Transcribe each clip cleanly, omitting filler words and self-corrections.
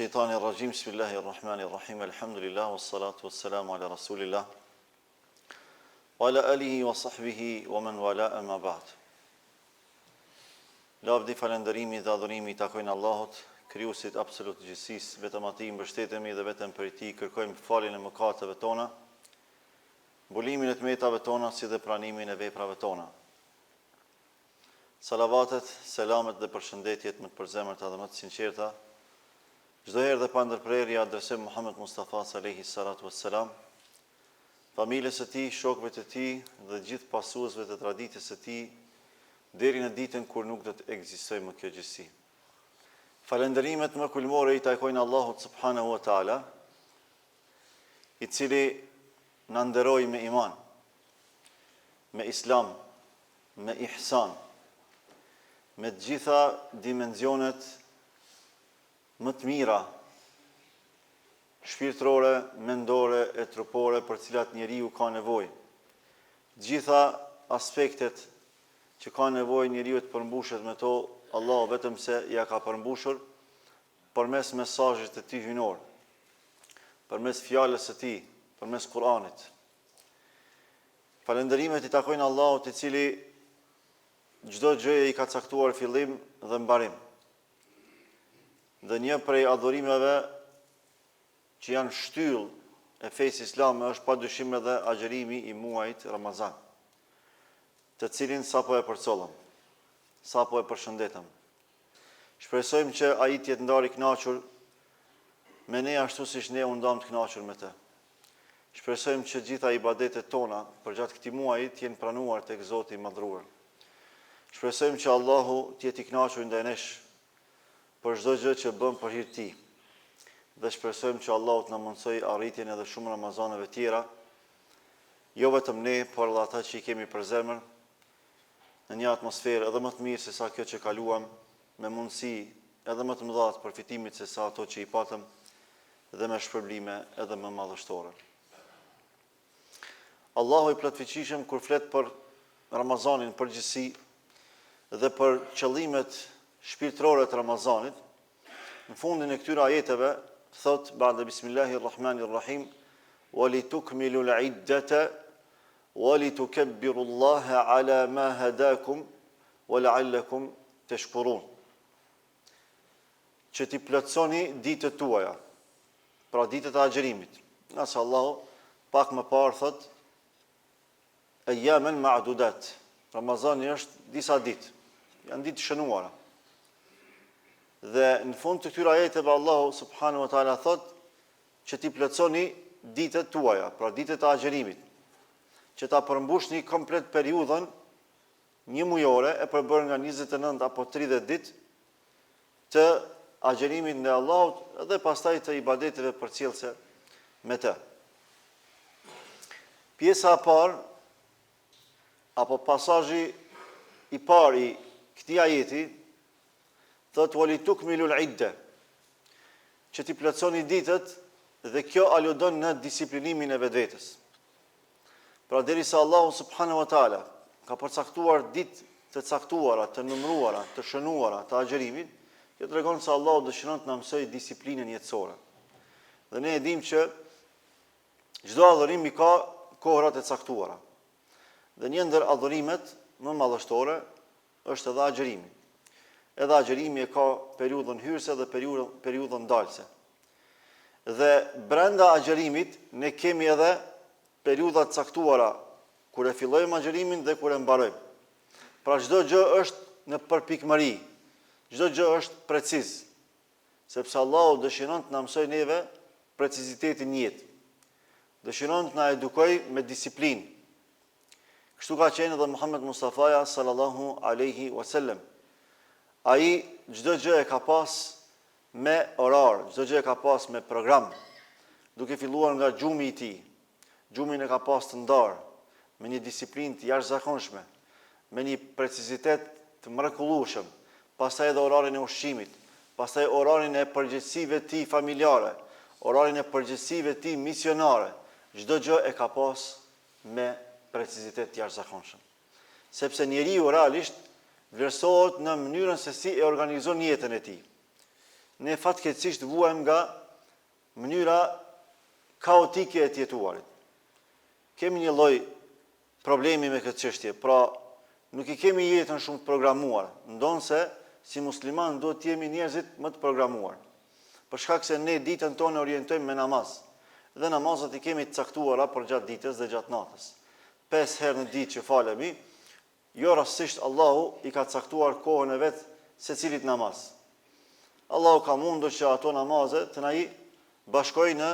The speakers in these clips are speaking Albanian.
الشيطان الرجيم بسم الله الرحمن الرحيم الحمد لله والصلاة والسلام على رسول الله وعلى آله وصحبه ومن والاه أما بعد. Lavdi, falënderimi dhe adhurimi i takojnë Allahut, krijuesit absolut të gjithësisë, vetëm atij mbështetemi dhe vetëm prej tij kërkojmë faljen e mëkateve tona, mbulimin e tmetave tona si dhe pranimin e veprave tona. Salavatet, selamet dhe përshëndetjet më të përzemërta dhe më të sinqerta, çdo herë dhe pa ndërprerje adresojmë Muhammed Mustafa alayhi salatu wassalam, familjes së tij, shokëve të tij dhe gjithë pasuesve të traditës së tij, deri në ditën kur nuk do të ekzistojë më kjo gjësi. Falënderimet më kulmore i takojnë Allahut subhanahu wa taala, i cili na nderoi me iman, me islam, me ihsan, me të gjitha dimensionet më të mira, shpirtërore, mendore e trupore për cilat njeriu ka nevojë. Të gjitha aspektet që ka nevojë njeriu të përmbushet me to, Allah vetëm se ja ka përmbushur përmes mesazhit të tij hyjnor, përmes fjalës së tij, përmes Kuranit. Falënderimet i takojnë Allahut, i cili çdo gjë i ka caktuar fillim dhe mbarim. Dhe një prej adhurimeve që janë shtyllë e fesë islame është padyshim edhe agjerimi i muajit Ramazan, të cilin sapo e përcollëm, sapo e përshëndetëm. Shpresojmë që ai të jetë ndarë i kënaqur me ne ashtu siç ne u ndam të kënaqur me të. Shpresojmë që gjitha ibadetet tona përgjatë këtij muaji të jenë pranuar tek Zoti i Madhruar. Shpresojmë që Allahu të jetë i kënaqur ndaj nesh për çdo gjë që bëm për hir të tij. Dhe shpresojmë që Allahu të na mundsoj arritjen edhe shumë Ramazaneve tjera, jo vetëm ne, por edhe ata që i kemi për zemër, në një atmosferë edhe më të mirë se sa kjo që kaluam, me mundësi edhe më të mëdha të përfitimit se sa ato që i patëm, dhe me shpërblime edhe më madhështore. Allahu i plotfuqishëm kur flet për Ramazanin përgjithësi dhe për qëllimet shpirtërore të Ramazanit, në fundin e këtyre ajeteve thot ba'da bismillahirrahmanirrahim walitukmilu al-iddata walitukabbiru Allaha ala ma hadakum wa la'allakum tashkurun. Që ti plotësoni ditët tuaja, pra ditët e agjerimit. Nëse Allahu pak më parë thot ayyaman ma'dudat. Ramazani është disa ditë, janë ditë shënuara. Dhe në fund të këtyre ajeteve Allahu subhanahu wa taala thot që ti plotësoni ditët tuaja, pra ditët e agjerimit, që ta përmbushni komplet periudhën një mujore e përbërë nga 29 apo 30 ditë të agjerimit ndaj Allahut dhe pastaj të ibadeteve përcjellse me të. Pjesa e parë apo pasazhi i parë i këtij ajeti thot walitukmilu al-idda, që ti plotësoni ditët, dhe kjo aludon në disiplinimin e vetvetes. Pra derisa Allahu subhanahu wa taala ka përcaktuar ditë të caktuara, të numëruara, të shënuara të agjerimit, kjo tregon se Allahu dëshiron të na mësojë disiplinën jetësore. Dhe ne e dimë që çdo adhurim i ka kohrat e caktuara. Dhe një ndër adhurimet më madhështore është edhe agjerimi. Edhe agjerimi e ka periudhën hyrëse dhe periudhën dalëse. Dhe brenda agjerimit ne kemi edhe periudha të caktuara kur e fillojmë agjerimin dhe kur e mbarojmë. Pra çdo gjë është në përpikmëri, çdo gjë është preciz, sepse Allahu dëshiron të na mësojë neve precizitetin në jetë. Dëshiron të na edukojë me disiplinë. Kështu ka qenë edhe Muhammed Mustafa sallallahu alaihi wasallam. Ai çdo gjë e ka pas me orar, çdo gjë e ka pas me program, duke filluar nga gjumi i tij. Gjumin e ka pas të ndarë, me një disiplinë të jashtëzakonshme, me një precizitet të mrekullueshëm, pastaj edhe orarin e ushqimit, pastaj orarin e përgjegjësive të tij familjare, orarin e përgjegjësive të tij misionare. Çdo gjë e ka pas me precizitet të jashtëzakonshëm. Sepse njeriu realisht vlerësohet në mënyrën se si e organizon jetën e tij. ne fatkeqësisht vuajmë nga mënyra kaotike e të jetuarit. Kemi një lloj problemi me këtë çështje, pra nuk i kemi jetën shumë të programuar, ndonse si musliman duhet të jemi njerëzit më të programuar. Për shkak se ne ditën tonë orientojmë me namaz, dhe namazet i kemi të caktuara për gjatë ditës dhe gjatë natës. 5 herë në ditë që falemi, jo rastësisht Allahu i ka caktuar kohën e vet secilit namaz. Allahu ka mundur që ato namaze të na i bashkojë në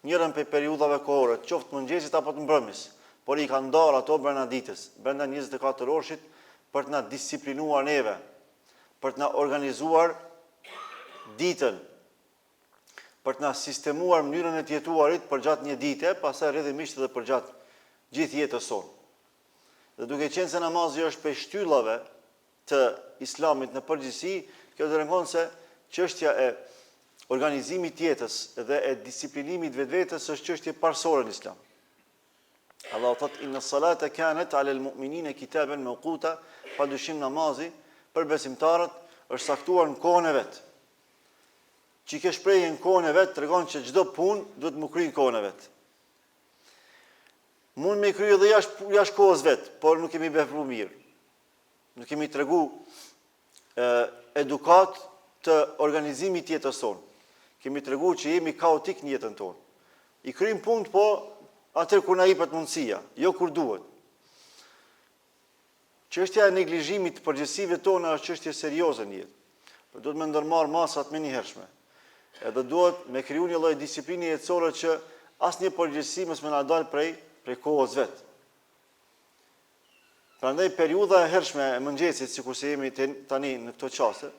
njërën për periudhave kohore, qoftë mëngjesit apo të mbrëmjes, por i ka ndarë ato brenda ditës, brenda 24 orëshit, për të na disiplinuar neve, për të na organizuar ditën, për të na sistemuar mënyrën e të jetuarit për gjatë një dite, pastaj rrjedhimisht edhe për gjatë gjithë jetës sonë. Dhe duke qenë se namazi është prej shtyllave të Islamit në përgjithësi, kjo tregon se çështja e organizimit të jetës dhe e disiplinimit vetvetes është çështje parsorë në Islam. Allahu thot inna salata kanat ala al-mu'minina kitaban mawquta, padyshim namazi për besimtarët është saktuar në kohën e vet. Që ke shprehje në kohën e vet tregon që çdo punë duhet më kryej në kohën e vet. Mund me kryej edhe jashtë kohës vet, por nuk kemi vepruar mirë. Nuk kemi tregu edukat të organizimit të jetës tonë. Kemi tregu që jemi kaotik në jetën tonë. I kryejm punët, po atëherë kur na jepet mundësia, jo kur duhet. Çështja e neglizhimit të përgjegjësive tona është çështje serioze në jetë. Por duhet me ndërmarr masat më njëhershme. Edhe duhet me kriju një lloj disipline jetësore që asnjë përgjegjësi mos më na dalë prej kohës vet. Prandaj periudha e hershme e mëngjesit, sikur se jemi tani në këto çaste,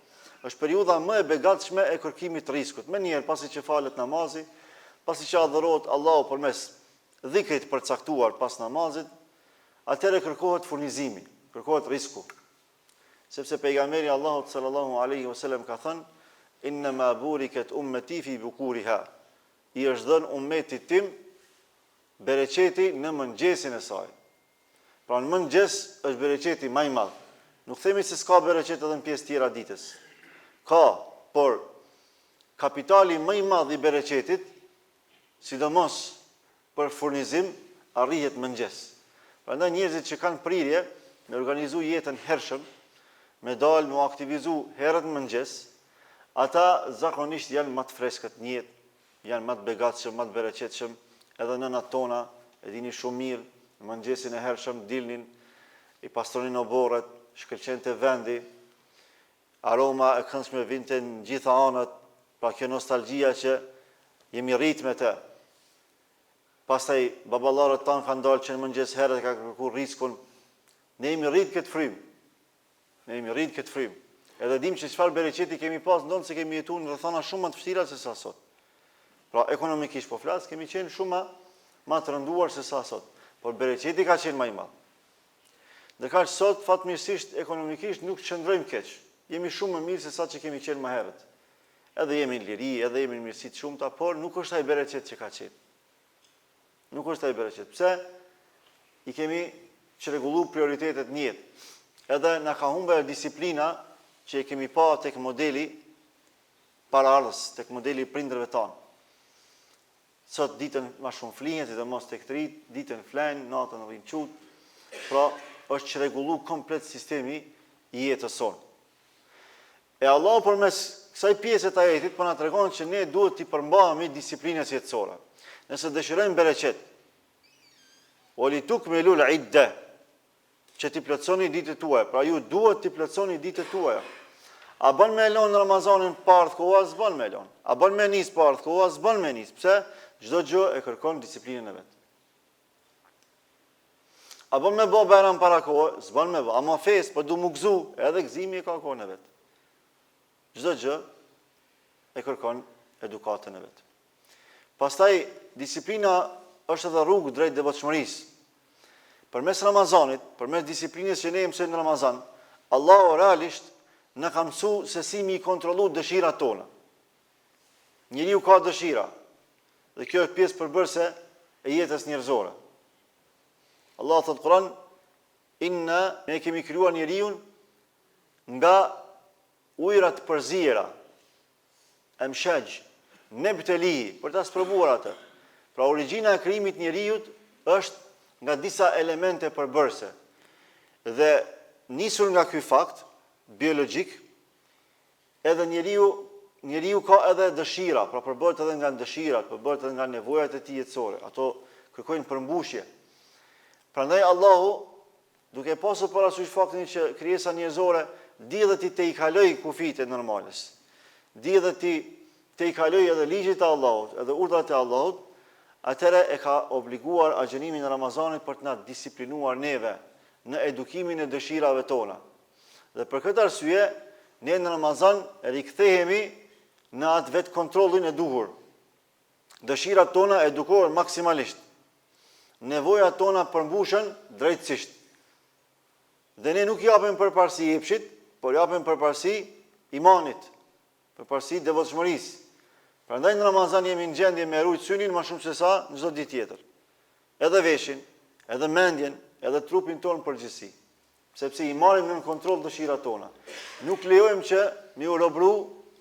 është periudha më e begatshme e kërkimit të riskut. Më njëherë pasi që falet namazi, pasi që adhurohet Allahu përmes dhikrit përcaktuar pas namazit, atëherë kërkohet furnizimi, kërkohet risku. Sepse pejgamberi Allahut sallallahu alaihi wasallam ka thënë: "Innama burikat ummati fi bukuriha." I është dhënë ummetit tim bereqeti në mëngjesin e saj. Pra në mëngjes është bereqeti më i madh. Nuk themi se s'ka bereqet edhe në pjesë tjera ditës. Ka, por kapitali më i madh i bereqetit, sidomos për furnizim, arrihet mëngjes. Prandaj njerëzit që kanë prirje me organizu jetën hershëm, me dalë, me aktivizu herët në mëngjes, ata zakonisht janë më të freskët në jetë, janë më të begatshëm, më të bereqetshëm, edhe nënat tona e dini shumë mirë, në mëngjesin e hershëm dilnin, i pastronin oborret, shkëlqente vendi, aroma e këndshme vinte në gjitha anët, pra kjo nostalgjia që jemi rrit me të. Pastaj baballarët tanë kanë dalë që në mëngjes herët ka kërkuar riskun. Ne jemi rrit këtë frymë. Ne jemi rrit këtë frymë. Edhe dim që çfarë bereqeti kemi pas, ndonë se kemi jetuar në rrethana shumë më të vështira se sa sot. Pra ekonomikisht po flas, kemi qenë shumë më të rënduar se sa sot, por bereqeti ka qenë më i madh. Ndërkaq sot fatmirësisht ekonomikisht nuk qëndrojmë keq. Jemi shumë më mirë se sa që kemi qenë më herët. Edhe jemi në liri, edhe jemi në mirësi të shumta, por nuk është ai bereqet që ka qenë. Nuk është ai bereqet. Pse? I kemi çrregulluar prioritetet në jetë. Edhe na ka humbur disiplina që e kemi pa tek modeli paraardhës, tek modeli i prindërve tanë. Sot ditën ma shumë flihen, sidomos tek të rit, ditën flen, natën rrin qut. Pra është çrregulluar komplet sistemi i jetës sonë. E Allahu përmes kësaj pjese të ajetit po na tregon që ne duhet t'i përmbahemi disiplinës jetësore. Nëse dëshirojmë bereqet, oli tukmilul idda, që t'i plotësoni ditët tuaja, pra ju duhet t'i plotësoni ditët tuaja. A bën me lon Ramazanin parë koha, s'bën me lon. A bën me nis parë koha, s'bën me nis. Pse? Çdo gjë e kërkon disiplinën e vet. A bën me bë bajram para kohë, s'bën me bë. A ma fes, po du mu gëzu, edhe gëzimi e ka kohën e vet. Çdo gjë e kërkon edukatën e vet. Pastaj disiplina është edhe rrugë drejt devotshmërisë. Përmes Ramazanit, përmes disiplinës që ne mësojmë në Ramazan, Allahu realisht na ka mësuar se si mi kontrollu dëshirat tona. Njeriu ka dëshira, dhe kjo është pjesë përbërëse e jetës njerëzore. Allah thot Kur'an, ne kemi krijuar njeriun nga ujërat përzijera. emshaj, nebteli, për ta sprovuar atë. Pra origjina e krijimit njeriut është nga disa elemente përbërëse. Dhe nisur nga ky fakt biologjik, edhe njeriu ka edhe dëshira, pra përbëhet edhe nga dëshirat, përbëhet edhe nga nevojat e tij jetësore. Ato kërkojnë përmbushje. Prandaj Allahu, duke pasur parasysh faktin që krijesa njerëzore di dhe ti te i kaloj kufit e normales. Di dhe ti te i kaloj edhe ligjit e Allahut, edhe urdhrat e Allahut, atëre e ka obliguar agjërimin e Ramazanit për të na disiplinuar neve në edukimin e dëshirave tona. Dhe për këtë arsye, ne në Ramazan rikthehemi në atë vetë kontrollin e duhur. Dëshirat tona edukohen maksimalisht. Nevojat tona përmbushen drejtësisht. Dhe ne nuk japim përparësi epshit, por japim përparësi imanit, përparësi devotshmërisë. Prandaj në Ramazan jemi në gjendje me rujt synin më shumë se sa në çdo ditë tjetër. Edhe veshin, edhe mendjen, edhe trupin tonë përgjithësi. Sepse i marrim në kontroll dëshirat tona. Nuk lejojmë që ne u robru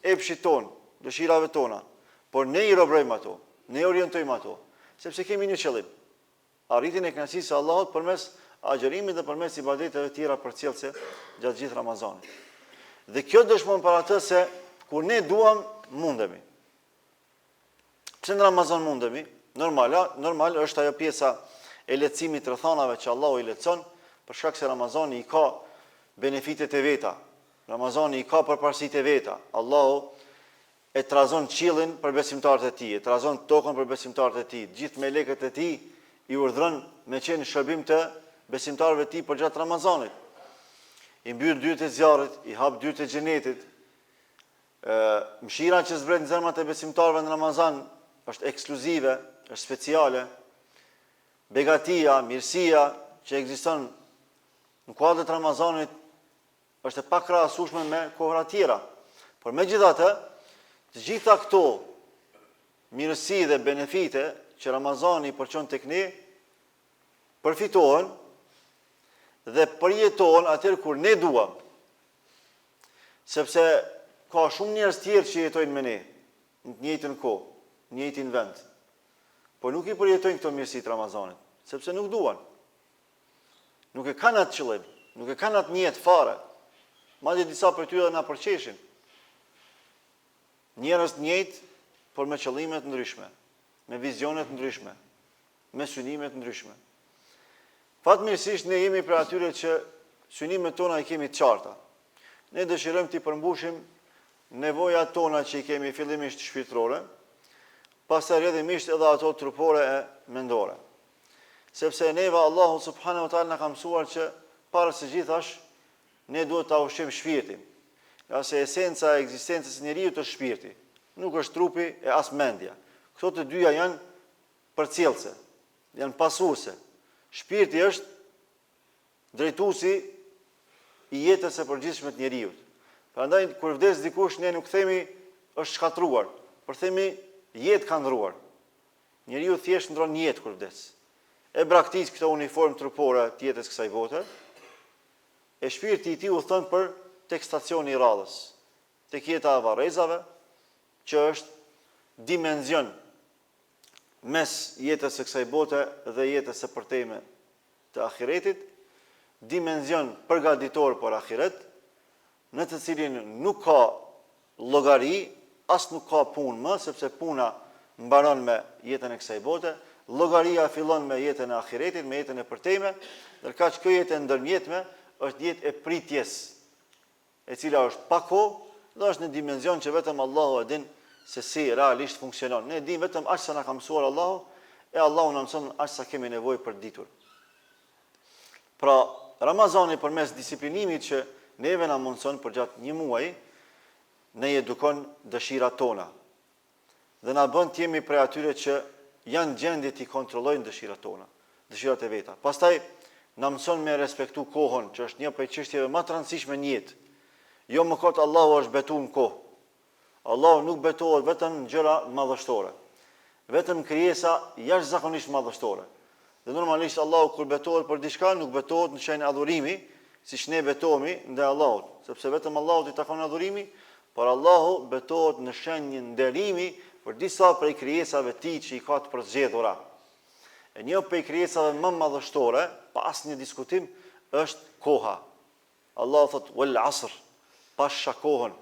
epshit ton, dëshirave tona, por ne i robrojmë ato, ne orientojmë ato, sepse kemi një qëllim. Arritjen e kënaqësisë së Allahut përmes agjërimit dhe përmes ibadeteve tjera përcjellse gjatë gjithë Ramazanit. Dhe kjo dëshmon për atë se kur ne duam, mundemi. Pse në Ramazan mundemi? Normal është ajo pjesa e lehtësimit të rrethanave që Allahu i lehtëson, për shkak se Ramazani i ka benefitet e veta. Ramazani i ka përparësitë e veta. Allahu e trazon qiellin për besimtarët e tij, e trazon tokën për besimtarët e tij. Gjithë melekët e tij i urdhëron me qenë shërbim të besimtarëve të tij për gjatë Ramazanit. I mbyll dyert e zjarrit, i hap dyert e xhenetit. Mëshira që zbret në zemrat e besimtarëve në Ramazan është ekskluzive, është speciale. Begatia, mirësia që ekziston në kuadër të Ramazanit është e pakrahasueshme me kohra tjera. Por megjithatë, të gjitha këto mirësi dhe benefite që Ramazani i përçon tek ne përfitohen dhe përjetohen atëherë kur ne duam. Sepse ka shumë njerëz tjerë që jetojnë me ne në të njëjtën kohë, në njëjtin vend. Por nuk i përjetojnë këto mirësi të Ramazanit, sepse nuk duan. Nuk e kanë atë qëllim, nuk e kanë atë niyet fare. Madje disa prej tyre na përqeshin. Njerëz të njëjtë, por me qëllime të ndryshme, me vizione të ndryshme, me synime të ndryshme. Fatmirësisht ne jemi për atyre që synimet tona i kemi të qarta. Ne dëshirojmë të përmbushim nevojat tona që i kemi fillimisht shpirtërore, pastaj rrjedhimisht edhe ato trupore e mendore. Sepse neva Allahu subhanahu wa taala na ka mësuar që para së gjithash ne duhet ta ushqejmë shpirtin. Ja se esenca e ekzistencës së njeriu është shpirti, nuk është trupi e as mendja. Këto të dyja janë përcjellëse, janë pasuese. Shpirti është drejtuesi i jetës së përgjithshme të njeriu. Prandaj kur vdes dikush ne nuk themi është shkatruar, por themi jetë ka ndruar. Njeriu thjesht ndron jetë kur vdes. E braktis këto uniformë trupore të jetës kësaj bote, e shpirti i tij u thon për tek stacioni i radhës, tek jeta e varrezave, që është dimension mes jetës së kësaj bote dhe jetës së përtejme të ahiretit, dimension përgatitor për ahiret, në të cilin nuk ka llogari, as nuk ka punë më, sepse puna mbaron me jetën e kësaj bote, llogaria fillon me jetën e ahiretit, me jetën e përtejme, ndërkaq kjo jetë e ndërmjetme është jetë e pritjes, e cila është pa kohë dhe është në dimension që vetëm Allahu e din se si realisht funksionon. Ne dim vetëm aq sa na ka mësuar Allahu, e Allahu na mëson aq sa kemi nevojë për ditur. Pra, Ramazani përmes disiplinimit që neve na mundson për gjatë një muaji, ne edukon dëshirat tona dhe na bën të jemi prej atyre që janë gjendje të kontrollojnë dëshirat tona, dëshirat e veta. Pastaj na mëson me respektu kohën, që është një prej çështjeve më të rëndësishme në jetë. Jo më kot Allahu është betuar në kohë. Allahu nuk betohet vetëm në gjëra madhështore, vetëm krijesa jashtëzakonisht madhështore. Dhe normalisht Allahu kur betohet për diçka nuk betohet në shenjë adhurimi, siç ne betohemi ndaj Allahut, sepse vetëm Allahut i takon adhurimi, por Allahu betohet në shenjë nderimi për disa prej krijesave të tij që i ka të përzgjedhura. E një prej krijesave më madhështore, pa asnjë diskutim, është koha. Allahu thot wal asr, pasha kohën.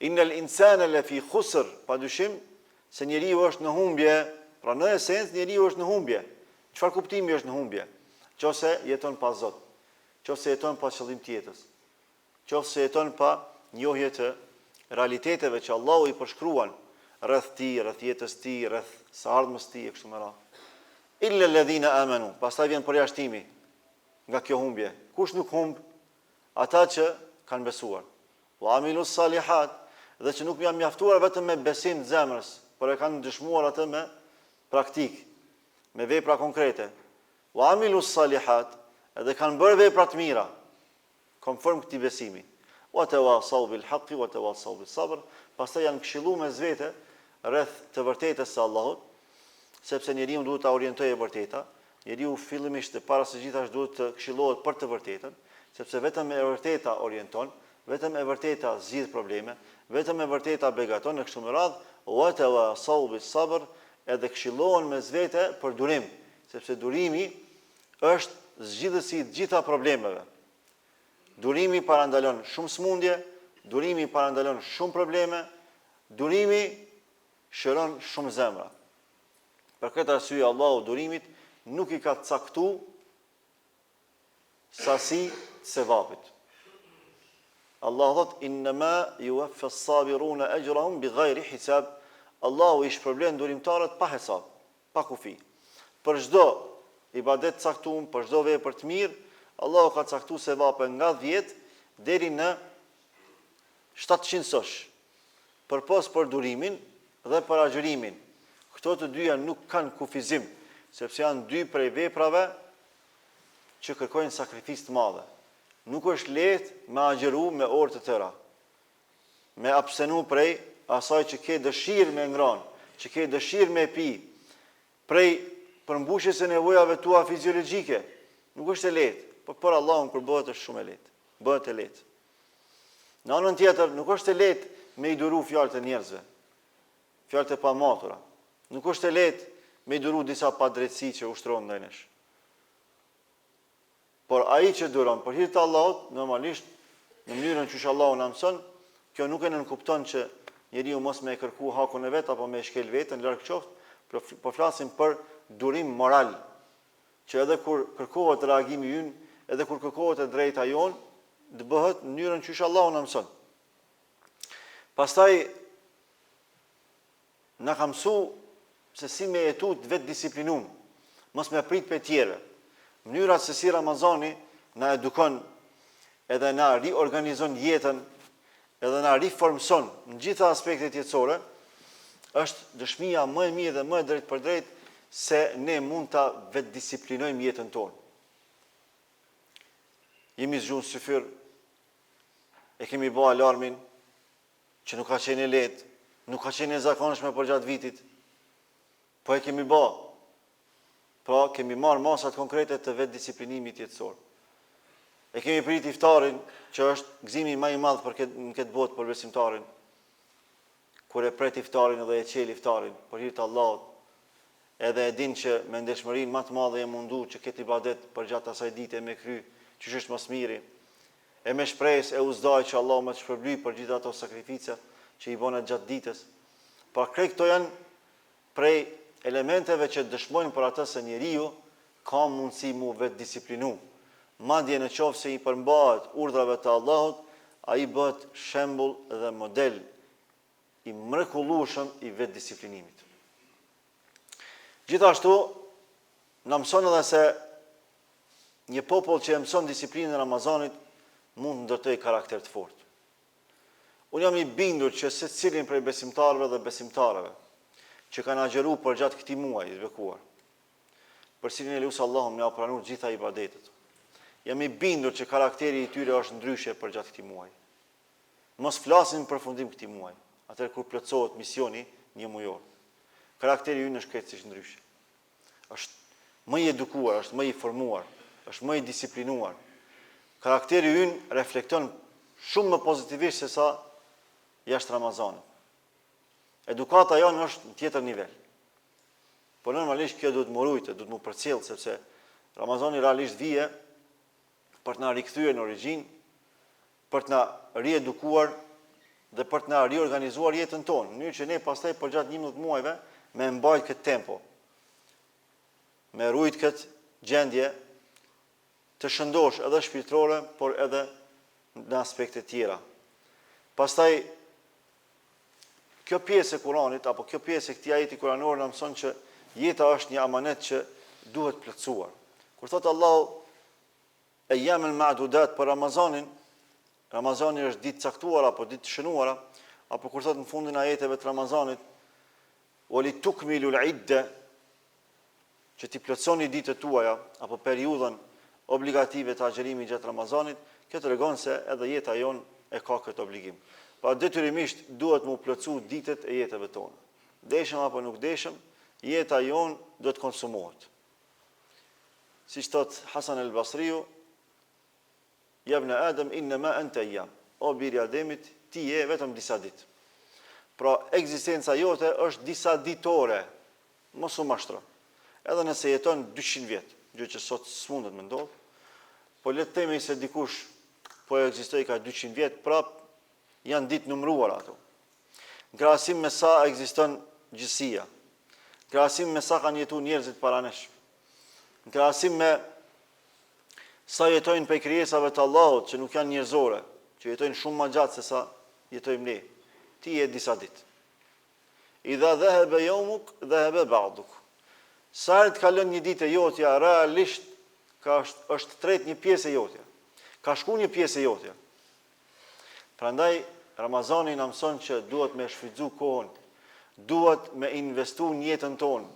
Innal insana lafi khusr, padyshim se njeriu është në humbje, pra në esencë njeriu është në humbje. Çfarë kuptimi është në humbje? Nëse jeton pa Zot, nëse jeton pa qëllim të jetës, nëse jeton pa njohje të realiteteve që Allahu i përshkruan rreth tij, rreth jetës tij, rreth së ardhmës tij e kështu me radhë. Illa alladhina amanu, pastaj vjen përjashtimi nga kjo humbje. Kush nuk humb? Ata që kanë besuar. Wa amilus salihat, dhe që nuk janë mjaftuar vetëm me besim të zemrës, por e kanë dëshmuar atë me praktik, me vepra konkrete. Wa amilus salihat, edhe kanë bërë vepra të mira, konform këtij besimi. Wa tawasaw bil haqqi wa tawasaw bis sabr, pastaj janë këshilluar mes vete rreth të vërtetës së Allahut, sepse njeriu duhet ta orientojë e vërteta. Njeriu fillimisht e para së gjithash duhet të këshillohet për të vërtetën, sepse vetëm e vërteta orienton, vetëm e vërteta zgjidh probleme, vetëm e vërteta begaton në kështu me radhë. Wa tawasaw bis sabr, edhe këshillohen mes vete për durim, sepse durimi është zgjidhësi i të gjitha problemeve. Durimi parandalon shumë smundje, durimi parandalon shumë probleme, durimi shëron shumë zemra. Për këtë arsye Allahu durimit nuk i ka caktuar sasi të sevapit. Allahu thot innama yuwaffa as-sabiruna ajrahum bighayri hisab. Allahu i shpërblen durimtarët pa hesab, pa kufi. Për çdo ibadet caktuar, për çdo vepër të mirë, Allahu ka caktuar sevape nga 10 deri në 700 sosh. Përpos për durimin dhe për agjërimin. Këto të dyja nuk kanë kufizim, sepse janë dy prej veprave që kërkojnë sakrificë të madhe. Nuk është lehtë me agjëru me orë të tëra, me abstenu prej asaj që ke dëshirë me ngranë, që ke dëshirë me pi, prej përmbushjes së nevojave tua fiziologjike. Nuk është e lehtë, por për Allahun kur bëhet është shumë e lehtë. Bëhet e lehtë. Në anën tjetër, nuk është e lehtë me i duru fjalët e njerëzve, fjalët e pamatura. Nuk është e lehtë me i duru disa padrejtësi që ushtrohen ndaj nesh. Por ai që duron për hir të Allahut, normalisht në mënyrën që Allahu na mëson, kjo nuk e nënkupton që njeriu mos me e kërku hakun e vet apo me shkel veten larg qoftë, po flasim për durim moral, që edhe kur kërkohet reagimi ynë, edhe kur kërkohet e drejta jon, të bëhet në mënyrën që Allahu na mëson. Pastaj na ka mësuar se si me jetu të vetë disiplinum, mos me prit për tjere. Mënyrat se si Ramazani na edukon, edhe na riorganizon jetën, edhe na riformson në gjitha aspektet jetësore, është dëshmia më e mirë dhe më e drejtë për drejtë se ne mund ta vetë disiplinojmë jetën tonë. Jemi zgjuar syfyr, e kemi bë alarmin, që nuk ka qenë lehtë, nuk ka qenë e zakonshme për gjatë vitit, po e kemi bë. Pra kemi marrë masat konkrete të vetë disiplinimit jetësor. E kemi prit iftarin, që është gëzimi më i madh në këtë botë për besimtarin. Kur e pret iftarin edhe e qel iftarin për hir të Allahut, edhe e din që me ndeshmërinë më të madhe e mundu që këtë ibadet për gjatë asaj dite me kry, që është më së miri, e me shpresë e uzdaj që Allahu më të shpërblyj për gjithë ato sakrifica që i bënë gjatë ditës. Pra këto janë prej elementeve që dëshmojnë për atë se njeriu ka mundësi mu vetë disiplinu. Madje në qoftë se i përmbahet urdhrave të Allahut, ai bëhet shembull dhe model i mrekullueshëm i vetë disiplinimit. Gjithashtu, na mëson edhe se një popull që e mëson disiplinën e Ramazanit mund të ndërtojë karakter të fortë. Unë jam i bindur që secilin prej besimtarëve dhe besimtarëve që kanë agjëruar për gjatë këtij muaji të bekuar, për cilin e lutem Allahun më pranon gjitha ibadetet. Jam i bindur që karakteri i tyre është ndryshe për gjatë këtij muaji. Mos flasim në përfundim këtij muaji, atëherë kur plotësohet misioni një mujor. Karakteri ynë është krejtësisht ndryshe. Është më i edukuar, është më i formuar, është më i disiplinuar. Karakteri ynë reflekton shumë më pozitivisht se sa jashtë Ramazanit. Edukata jonë është në tjetër nivel. Por normalisht kjo duhet më rujtë, duhet më përcjell, sepse Ramazani realisht vije për të na rikthyer në origjinë, për të na riedukuar dhe për të na riorganizuar jetën tonë, në mënyrë që ne pastaj përgjatë 11 muajve me mbajt këtë tempo, me rujt këtë gjendje të shëndosh edhe shpirtërore, por edhe në aspekte tjera. Pastaj, kjo pjesë e Kuranit, apo kjo pjesë e këtij ajeti kuranor na mëson që jeta është një amanet që duhet plotësuar. Kur thotë Allahu e jamel ma'dudat për Ramazanin, Ramazani është ditë caktuara apo ditë shënuara, apo kur thotë në fundin e ajeteve të Ramazanit, "Wali tukmilu al-idda", që ti plotësoni ditët tuaja apo periudhën obligative të agjerimit gjatë Ramazanit, kjo tregon se edhe jeta jon e ka këtë obligim. Pa detyrimisht duhet mu plotësu ditët e jetëve tona. Deshëm apo nuk deshëm, jeta jon do të konsumohet. Siç thot Hasan el-Basriu, "Yabna Adam innama anta ayyam", o biri Ademit, ti je vetëm disa ditë. Pra ekzistenca jote është disa ditore, mos u mashtro. Edhe nëse jeton 200 vjet, gjë që sot s'mundet me ndodh, po le të themi se dikush po ekzistoi ka 200 vjet, prap janë ditë numëruara ato. Në krahasim me sa ekziston gjësia, në krahasim me sa kanë jetuar njerëzit para nesh, në krahasim me sa jetojnë prej krijesave të Allahut që nuk janë njerëzore, që jetojnë shumë më gjatë se sa jetojmë ne. Ti je disa ditë. Idha dhahaba yawmuk dhahaba ba'duk. Sa të kalon një ditë e jotja, realisht është tret një pjesë e jotja. Ka shku një pjesë e jotja. Prandaj Ramazani na mëson që duhet me shfrytzu kohën, duhet me investu në jetën tonë.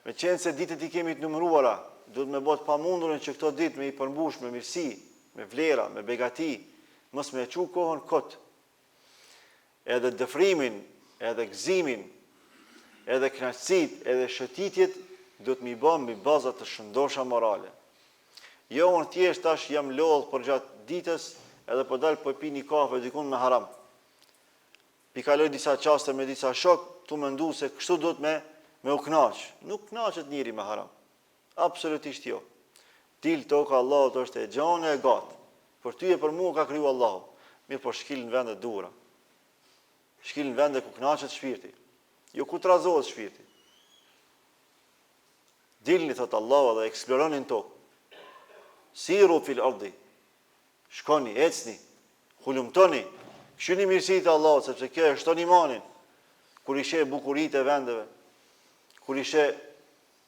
Me qenë se ditët i kemi të numëruara, duhet me bëhet pamundurën që këto ditë me i përmbush me mirësi, me vlera, me begati, mos me çu kohën kot. Edhe dëfrimin, edhe gëzimin, edhe kënaqësitë, edhe shëtitjet do të mi bëm mbi baza të shëndosha morale. Jo unë thjesht tash jam lodh për gjatë ditës, edhe po dal po pi një kafe dikun me haram. Pi kaloj disa qaste me disa shok, tu mendu se kështu do të me u knaq. Nuk knaqet njëri me haram. Absolutisht jo. Dil toka Allahut është e gjane e gatë. Për ty e për mua ka kriju Allahu. Mirë po shkil në vende dura. Shkil në vende ku knaqet shpirti. Jo ku trazohet shpirti. Dilni, thot Allahu, dhe eksploronin tokë. Siru fil ardi. Shkoni, ecni, hulumtoni, këshyni mirësitë e Allahut, sepse kjo e shton imanin. Kur i sheh bukuritë e vendeve, kur i sheh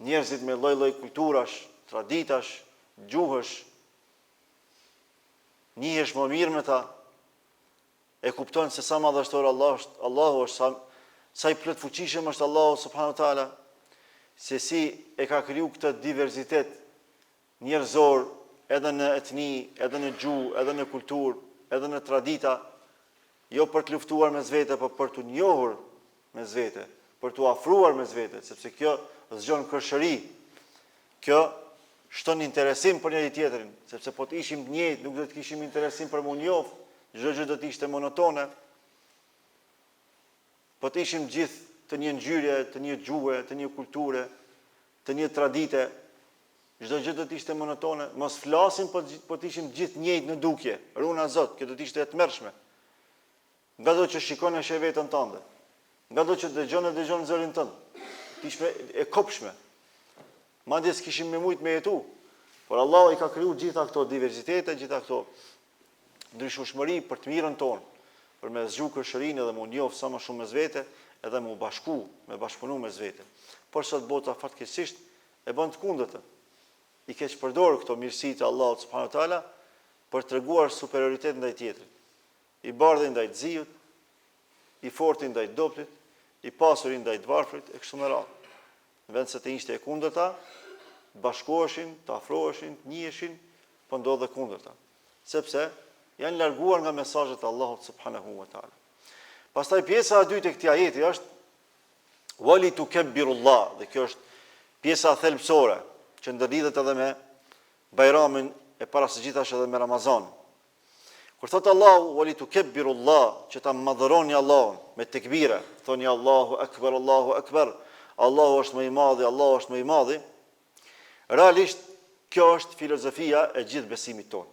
njerëzit me lloj-lloj kulturash, traditash, gjuhësh, njihesh më mirë me ta, e kupton se sa madhështor Allahu është, sa i plot fuqishëm është Allahu subhanahu wa taala, se si e ka kriju këtë diversitet njerëzor, edhe në etni, edhe në gjuhë, edhe në kulturë, edhe në tradita, jo për të luftuar mes vete, por për të njohur mes vete, për të afruar mes vete, sepse kjo zgjon kërshëri, kjo shton interesim për njëri tjetrin, sepse po të ishim të njëjtë, nuk do të kishim interesim për mu njoh, çdo gjë do të ishte monotone. Po të ishim gjithë të një ngjyrë, të një gjuhë, të një kulture, të një tradite, çdo gjë do të ishte monotone, mos flasim po të ishim gjithë njëjtë në dukje. Runa Zot, kjo do të ishte e tmerrshme. Nga do që shikon e sheh veten tënde, nga do që dëgjon zërin tënd, të ishme e kopshme. Madje s'kishim me mujt me jetu, por Allahu i ka kriju gjitha këto diversitete, gjitha këto ndryshueshmëri për të mirën tonë, për me zgju kërshërinë edhe mu njoh sa më shumë mes vete, edhe mu bashku, me bashkëpunu mes vete. Por sot bota fatkeqësisht e bën të kundërtën. I keq përdor këto mirësi të Allahut subhanahu wa taala për treguar superioritet ndaj tjetrit. I bardhë ndaj të ziut, i fortë ndaj të dobtit, i pasuri ndaj të varfrit e kështu me radhë. Në vend se të ishte e kundërta, bashkoheshin, të afroheshin, të njiheshin, po ndodhe kundërta. Sepse janë larguar nga mesazhet e Allahut subhanahu wa taala. Pastaj pjesa e dytë e këtij ajeti është wali tukabbirullah, dhe kjo është pjesa thelbësore që ndërlidhet edhe me Bajramin e para së gjithash edhe me Ramazan. Kur thot Allahu wali tukebbirullah, që ta madhëroni Allahun me tekbire, thoni Allahu akbar, Allahu është më i madhi, Allahu është më i madhi. Realisht kjo është filozofia e gjithë besimit tonë.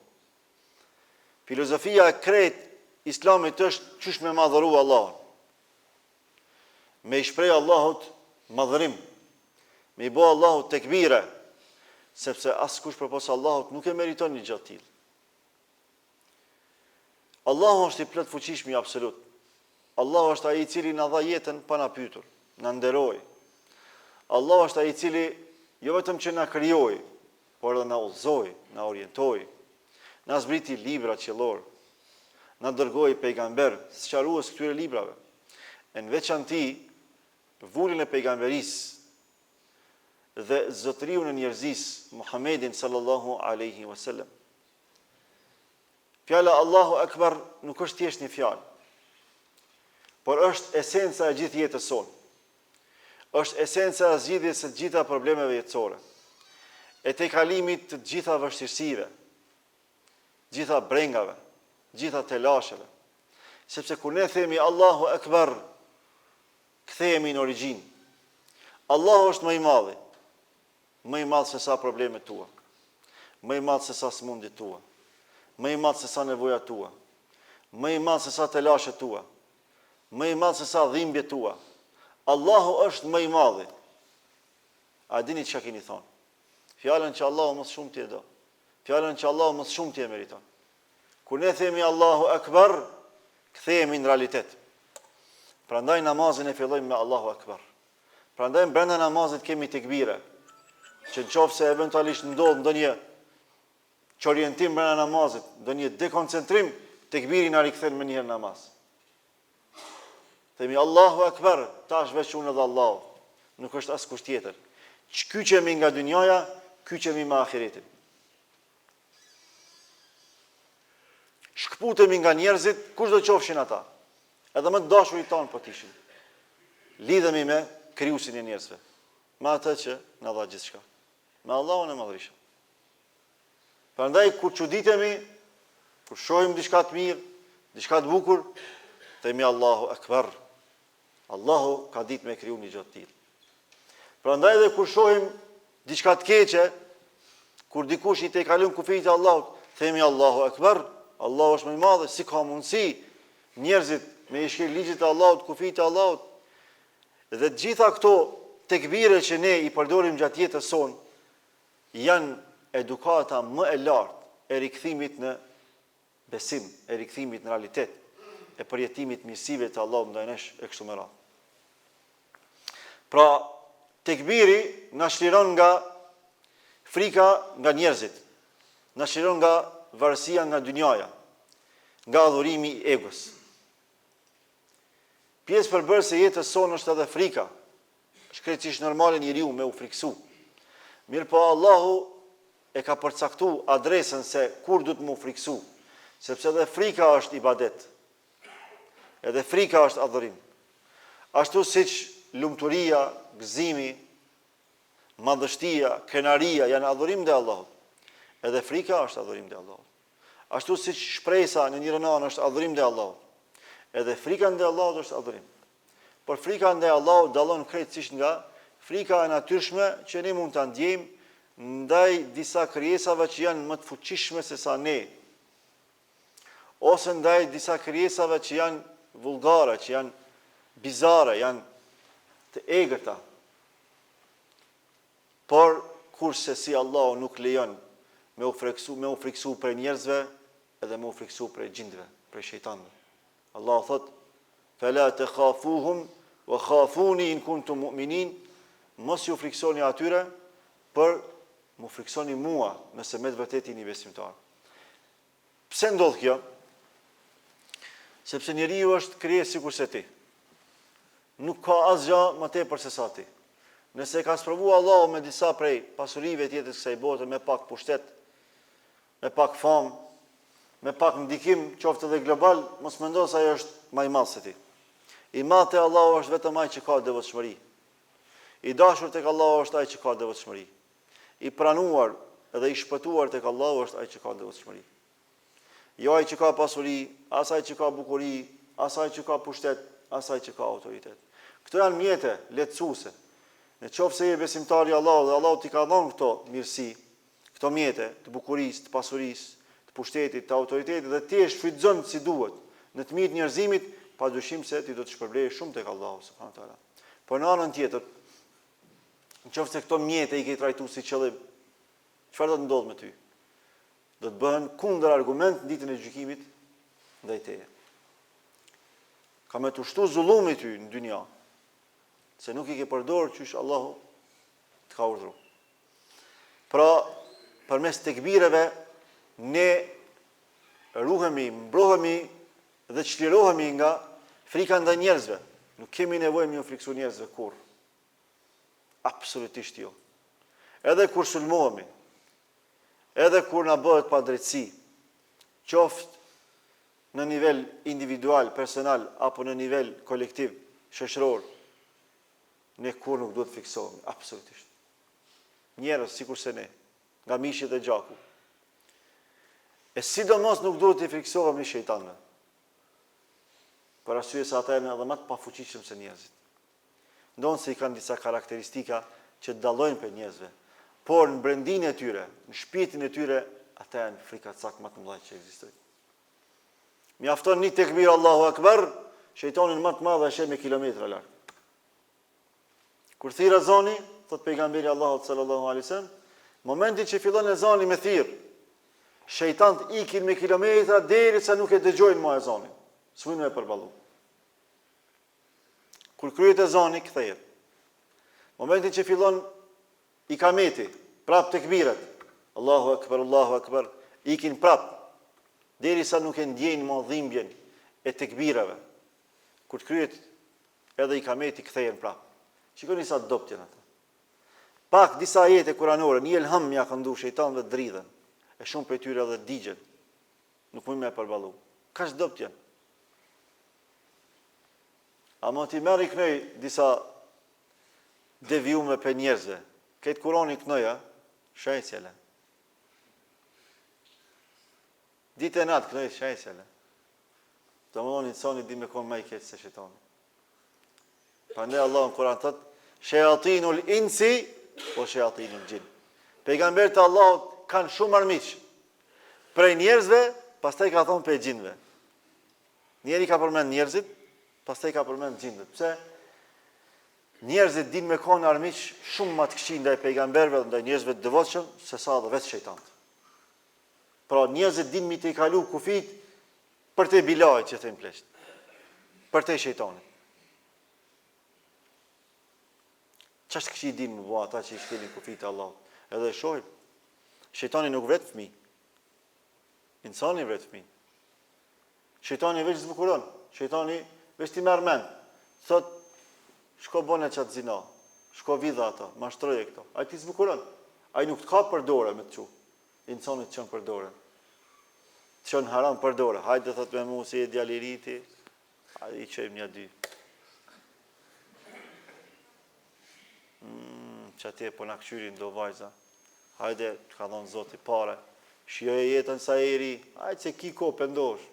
Filozofia e krejt Islamit është çish me madhëru Allahun. Me i shpreh Allahut madhërim, me i bë Allahut tekbire, sepse askush përpos Allahut nuk e meriton një gjë të tillë. Allahu është i plot fuqishëm i absolut. Allahu është ai i cili na dha jetën pa na pyetur, na nderoi. Allahu është ai i cili jo vetëm që na krijoi, por edhe na udhëzoi, na orientoi, na zbriti libra qiellor, na dërgoi pejgamber, sqarues këtyre librave. Në veçanti vullin e pejgamberisë dhe zotëriun e njerëzisë, Muhammedin sallallahu alaihi wasallam. Fjala Allahu Akbar nuk është thjesht një fjalë, por është esenca e gjithë jetës sonë. Është esenca e zgjidhjes së të gjitha problemeve jetësore, e tejkalimit të gjitha vështirësive, gjitha brengave, gjitha telasheve. Sepse kur ne themi Allahu Akbar, kthehemi në origjinë. Allahu është më i madhi, më i madh se sa problemet tua, më i madh se sa smundjet tua, më i madh se sa nevojat tua, më i madh se sa telashet tua, më i madh se sa dhimbjet tua. Allahu është më i madhi. A dini çka keni thonë? Fjalën që Allahu më shumë ti e do. Fjalën që Allahu më shumë ti e meriton. Kur ne themi Allahu Akbar, kthehemi në realitet. Prandaj namazin e fillojmë me Allahu Akbar. Prandaj brenda namazit kemi tekbire, që nëse eventualisht ndodh ndonjë çorientim brenda namazit, ndonjë dekoncentrim, tekbiri na rikthen më njëherë namaz. Themi Allahu Akbar, tash veç unë dhe Allahu, nuk është askush tjetër. Çkyqemi nga dynjaja, kyqemi me ahiretin. Shkputemi nga njerëzit, kush do qofshin ata. Edhe më të dashurit tanë po tishin. Lidhemi me krijuesin e njerëzve, me atë që na dha gjithçka, me Allahun e Madhërisht. Prandaj kur çuditemi, kur shohim diçka të mirë, diçka të bukur, themi Allahu Akbar. Allahu ka ditë me kriju një gjë të tillë. Prandaj edhe kur shohim diçka të keqe, kur dikush i tejkalon kufijt e Allahut, themi Allahu Akbar. Allahu është më i madh, si ka mundësi njerëzit me i shkel ligjit e Allahut, kufijt e Allahut. Dhe të gjitha këto tekbire që ne i përdorim gjatë jetës sonë, janë edukata më e lartë e rikthimit në besim, e rikthimit në realitet, e përjetimit mirësive të Allahut ndaj nesh e kështu me radhë. Pra, tekbiri na shliron nga frika nga njerëzit, na shliron nga varësia nga dynjaja, nga adhurimi i egos. Pjesë përbërëse e jetës sonë është edhe frika, është krejtësisht normale njeriu me u friksu. Mirë po Allahu e ka përcaktu adresën se kur du të mu friksu, sepse edhe frika është ibadet, edhe frika është adhurim. Ashtu siç lumturia, gëzimi, madhështia, krenaria janë adhurim dhe Allahut, edhe frika është adhurim dhe Allahut. Ashtu siç shpresa në njërin anë është adhurim dhe Allahut, edhe frika ndaj Allahut është adhurim. Por frika ndaj Allahut dallon krejtësisht nga frika e natyrshme që ne mund ta ndjejmë ndaj disa krijesave që janë më të fuqishme se sa ne, ose ndaj disa krijesave që janë vulgare, që janë bizare, janë të egërta. Por kurse si Allahu nuk lejon me u friksu për njerëzve edhe me u friksu për gjindve, për shejtanëve. Allahu thot: "Fala takhafuhum wa khafuni in kuntum mu'minin", mos ju friksoni atyre, por mu friksoni mua nëse me të vërtet jeni besimtar. Pse ndodh kjo? Sepse njeriu është krijesë sikur se ti. Nuk ka asgjë më tepër se sa ti. Nëse ka sprovu Allahu me disa prej pasurive të jetës kësaj bote, me pak pushtet, me pak famë, me pak ndikim, qoftë edhe global, mos mendo se ajo është më i madh se ti. I madh te Allahu është vetëm ai që ka devotshmëri. I dashur tek Allahu është ai që ka devotshmëri. I pranuar dhe i shpëtuar tek Allahu është ai që ka devotshmëri. Jo ai që ka pasuri, asaj që ka bukuri, asaj që ka pushtet, asaj që ka autoritet. Këto janë mjete lehtësuese. Në qoftë se je besimtari Allahut dhe Allahu t'i ka dhënë këto mirësi, këto mjete të bukurisë, të pasurisë, të pushtetit, të autoritetit dhe ti e shfrytëzon si duhet në të mirët njerëzimit, padyshim se ti do të shpërblesh shumë tek Allahu subhanahu wa taala. Por në anën tjetër, nëse këto mjete i ke trajtuar si qëllim, çfarë do të ndodhë me ty? Do të bëhen kundër argument në ditën e gjykimit ndaj teje. Ka me të ushtu zullumi ty në dynja, se nuk i ke përdorur çysh Allahu të ka urdhëruar. Pra, përmes tekbireve ne ruhemi, mbrohemi dhe çlirohemi nga frika ndaj njerëzve. Nuk kemi nevojë më friksu njerëzve kurr. Absolutisht jo. Edhe kur sulmohemi, edhe kur na bëhet padrejtësi, qoftë në nivel individual, personal, apo në nivel kolektiv, shoqëror, ne kur nuk duhet fiksohemi, absolutisht. Njerëz sikurse ne, nga mishit e gjaku. E sidomos nuk duhet të fiksohemi shejtanëve. Për arsye se ata janë edhe më të pafuqishëm se njerëzit. Ndonë se i kanë disa karakteristika që dallojnë për njerëzve, por në brendinë e tyre, në shpirtin e tyre, ata janë frikacak më të mëdha që ekzistojnë. Mjafton një tekbir Allahu Akbar, shejtanin më të madh është me kilometra larg. Kur thirr azani, thot pejgamberi Allahut sallallahu alaihi wasallam, momentin që fillon ezani me thirr, shejtanët ikin me kilometra derisa nuk e dëgjojnë më ezanin. S'mund me përballu. Kur kryet ezani, kthehet. Momentin që fillon ikameti, prap tekbiret, Allahu Akbar, ikin prap, derisa nuk e ndjejnë më dhimbjen e tekbirave. Kur kryet edhe ikameti, kthehen prap. Shikoni sa dopt janë ata. Pak disa ajete kuranore, një elham ja kanë ndu shejtanëve dridhen, e shumë prej tyre edhe digjen. Nuk mund me përballu. Kaq dopt janë. Ama ti merr i knoj disa devijume për njerëzve. Këtë Kurani knoja, shajsjele. Ditë e natë knoj shajsjele. Të më doni insani di me konë ma i ketë se shejtani. Prandaj Allah në Kur'an thot, shayatinul insi o shayatinul gjin. Pejgamberët e Allahut kanë shumë armiq. Prej njerëzve, pastaj ka thonë prej gjinëve. Njeri ka përmend njerëzit, pastaj ka përmend gjinët. Pse? Njerëzit din me konë armiq shumë më të këqij ndaj pejgamberëve dhe ndaj njerëzve të devotshëm se sa edhe vetë shejtanët. Pra njerëzit din mi të i kalu kufit për te bilajt që thënë plesht. Për te shejtanit. Çfarë këqij din më bëu ata që i shkelin kufit e Allahut? Edhe shohim. Shejtani nuk vret fëmijë. Insani vret fëmijë. Shejtani veç zbukuron. Shejtani veç ti merr mend. Thot shko bone qatë zina, shko vidha ata, mashtroje këto. Ai ti zbukuron. Ai nuk të ka për dore me të qu. Insani të qënë për dore. Të qënë haram për dore. Hajde thot me mu si e djaliriti, hajde i qëjmë një dy. Që atje po në këqyrin do vajza. Hajde, ka dhonë Zoti pare. Shioje jetën sa e ri. Hajde se ki ko pëndosh.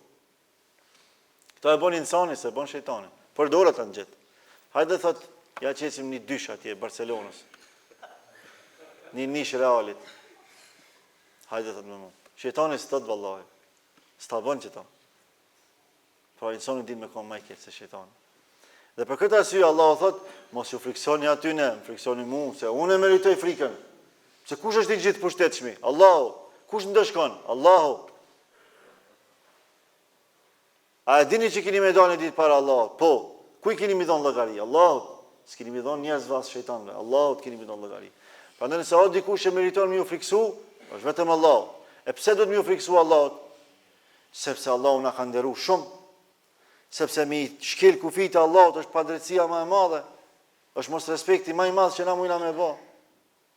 Këto e bon insani se bon shejtani. Për dore të në gjithë. Hajde thot, ja qesim një dysh atje, Barcelonës. Një nish realit. Hajde thot me mu. Shejtani së tëtë vallahi. Së ta bën që ta. Pra insani din me konë ma i ketë se shejtani. Dhe për këtë arsye Allah thot, mos ju friksoni atyne, më friksoni mu, se unë e meritoj frikën. Se kush është i gjithë pushtetshmi? Allahu. Kush ndëshkon? Allahu. A e dini që keni me dhënë ditë para Allahut? Po. Ku i keni me dhënë llogari? Allahut. S'keni me dhënë njerëzve as shejtanëve. Allahut keni me dhënë llogari. Prandaj nëse o dikush e meriton me ju friksu, është vetëm Allahu. E pse do të më ju friksu Allahut? Sepse Allahu na ka nderuar shumë. Sepse mi shkel kufit e Allahut është padrejtësia më e madhe. Është mos respekti më i madh që na mundna me bë.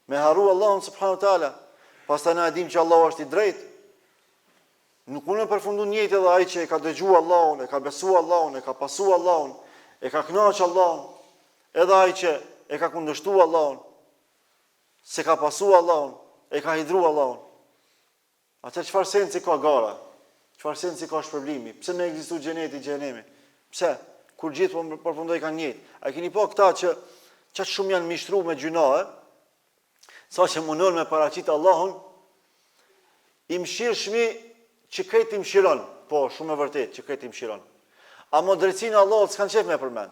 Me haru Allahun subhanahu wa taala. Pastaj na e dim që Allahu është i drejtë. Nuk mund të përfundon një jetë edhe ai që e ka dëgjuar Allahun, e ka besuar Allahun, e ka pasuar Allahun, e ka kënaqur Allahun, edhe ai që e ka kundërshtuar Allahun, se ka pasuar Allahun, e ka hidhur Allahun. Atë çfarë sensi ka gara? Çfarë sensi ka shpërblimi? Pse më ekziston xheneti, xhenemi? Pse? Kur gjithë po përfundoi kanë njëjtë. A keni pa këta që çaq shumë janë mishtruar me gjunahe, saqë mundon me paraqit Allahun, i mëshirshmi që këtë i mëshiron, po shumë e vërtet që këtë i mëshiron. Amo drejtsinë e Allahut s'kan qef me përmend.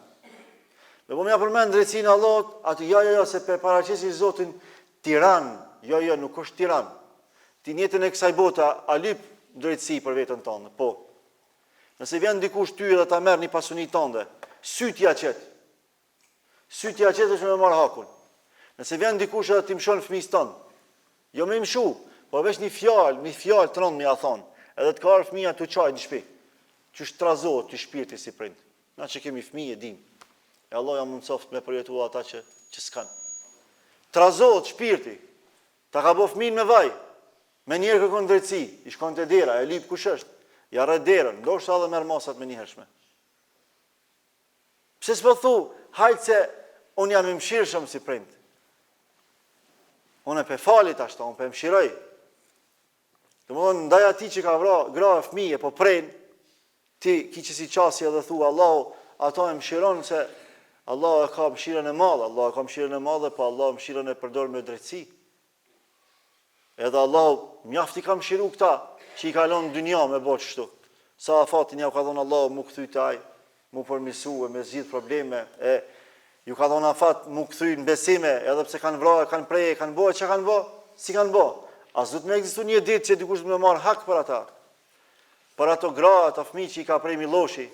Me po më përmend drejtsinë e Allahut, atë jo, se pe paraqesi Zotin tiran, jo, nuk është tiran. Ti njëtën e kësaj bote, a lyp drejtësi për vetën tënde, po. Nëse vjen dikush ty dhe ta merr një pasuni tënde, sytja qet. Sytja qet është me marr hakun. Nëse vjen dikush edhe ti mshon fëmijës tënd, jo më mshu, po veç një fjalë tënd më ia thon, edhe të ka ardhur fëmia tu çaj në shtëpi. Që shtrazohet ti shpirti si prind. Na që kemi fëmijë e dim. E Allah ja mundsoft me përjetuar ata që s'kan. Trazohet shpirti. Ta ka bë fëmin me vaj. Me njerë kërkon drejtësi, i shkon të dera, e lip kush është, ja rrët derën, ndoshta edhe merr masat me njëhershme. Pse s'po thu, hajtë se unë jam i mëshirshëm si prind. Unë e pe falit ashta, unë pe mëshiroj. Domethënë ndaj atij që ka gra e fëmijë po pren, ti ki që si qasje dhe thua Allahu, ato e mëshiron se Allah e ka mëshirën e madhe, po Allah mëshirën e përdor me drejtësi. Edhe Allah mjafti ka mëshiru këta që i kalon në dynja me bo qështu. Sa afatin ja u ka thonë Allah mu këthy të aj, mu përmisu e me zgjidh probleme, ju ka thonë afat mu këthy në besime, edhe pse kanë vrarë, kanë preje, kanë bo, që kanë bo? Si kanë bo? As du të me egzistu një ditë që dikush me marë hak për ata. Për ato gra, ato fëmijë që i ka prej Miloshi,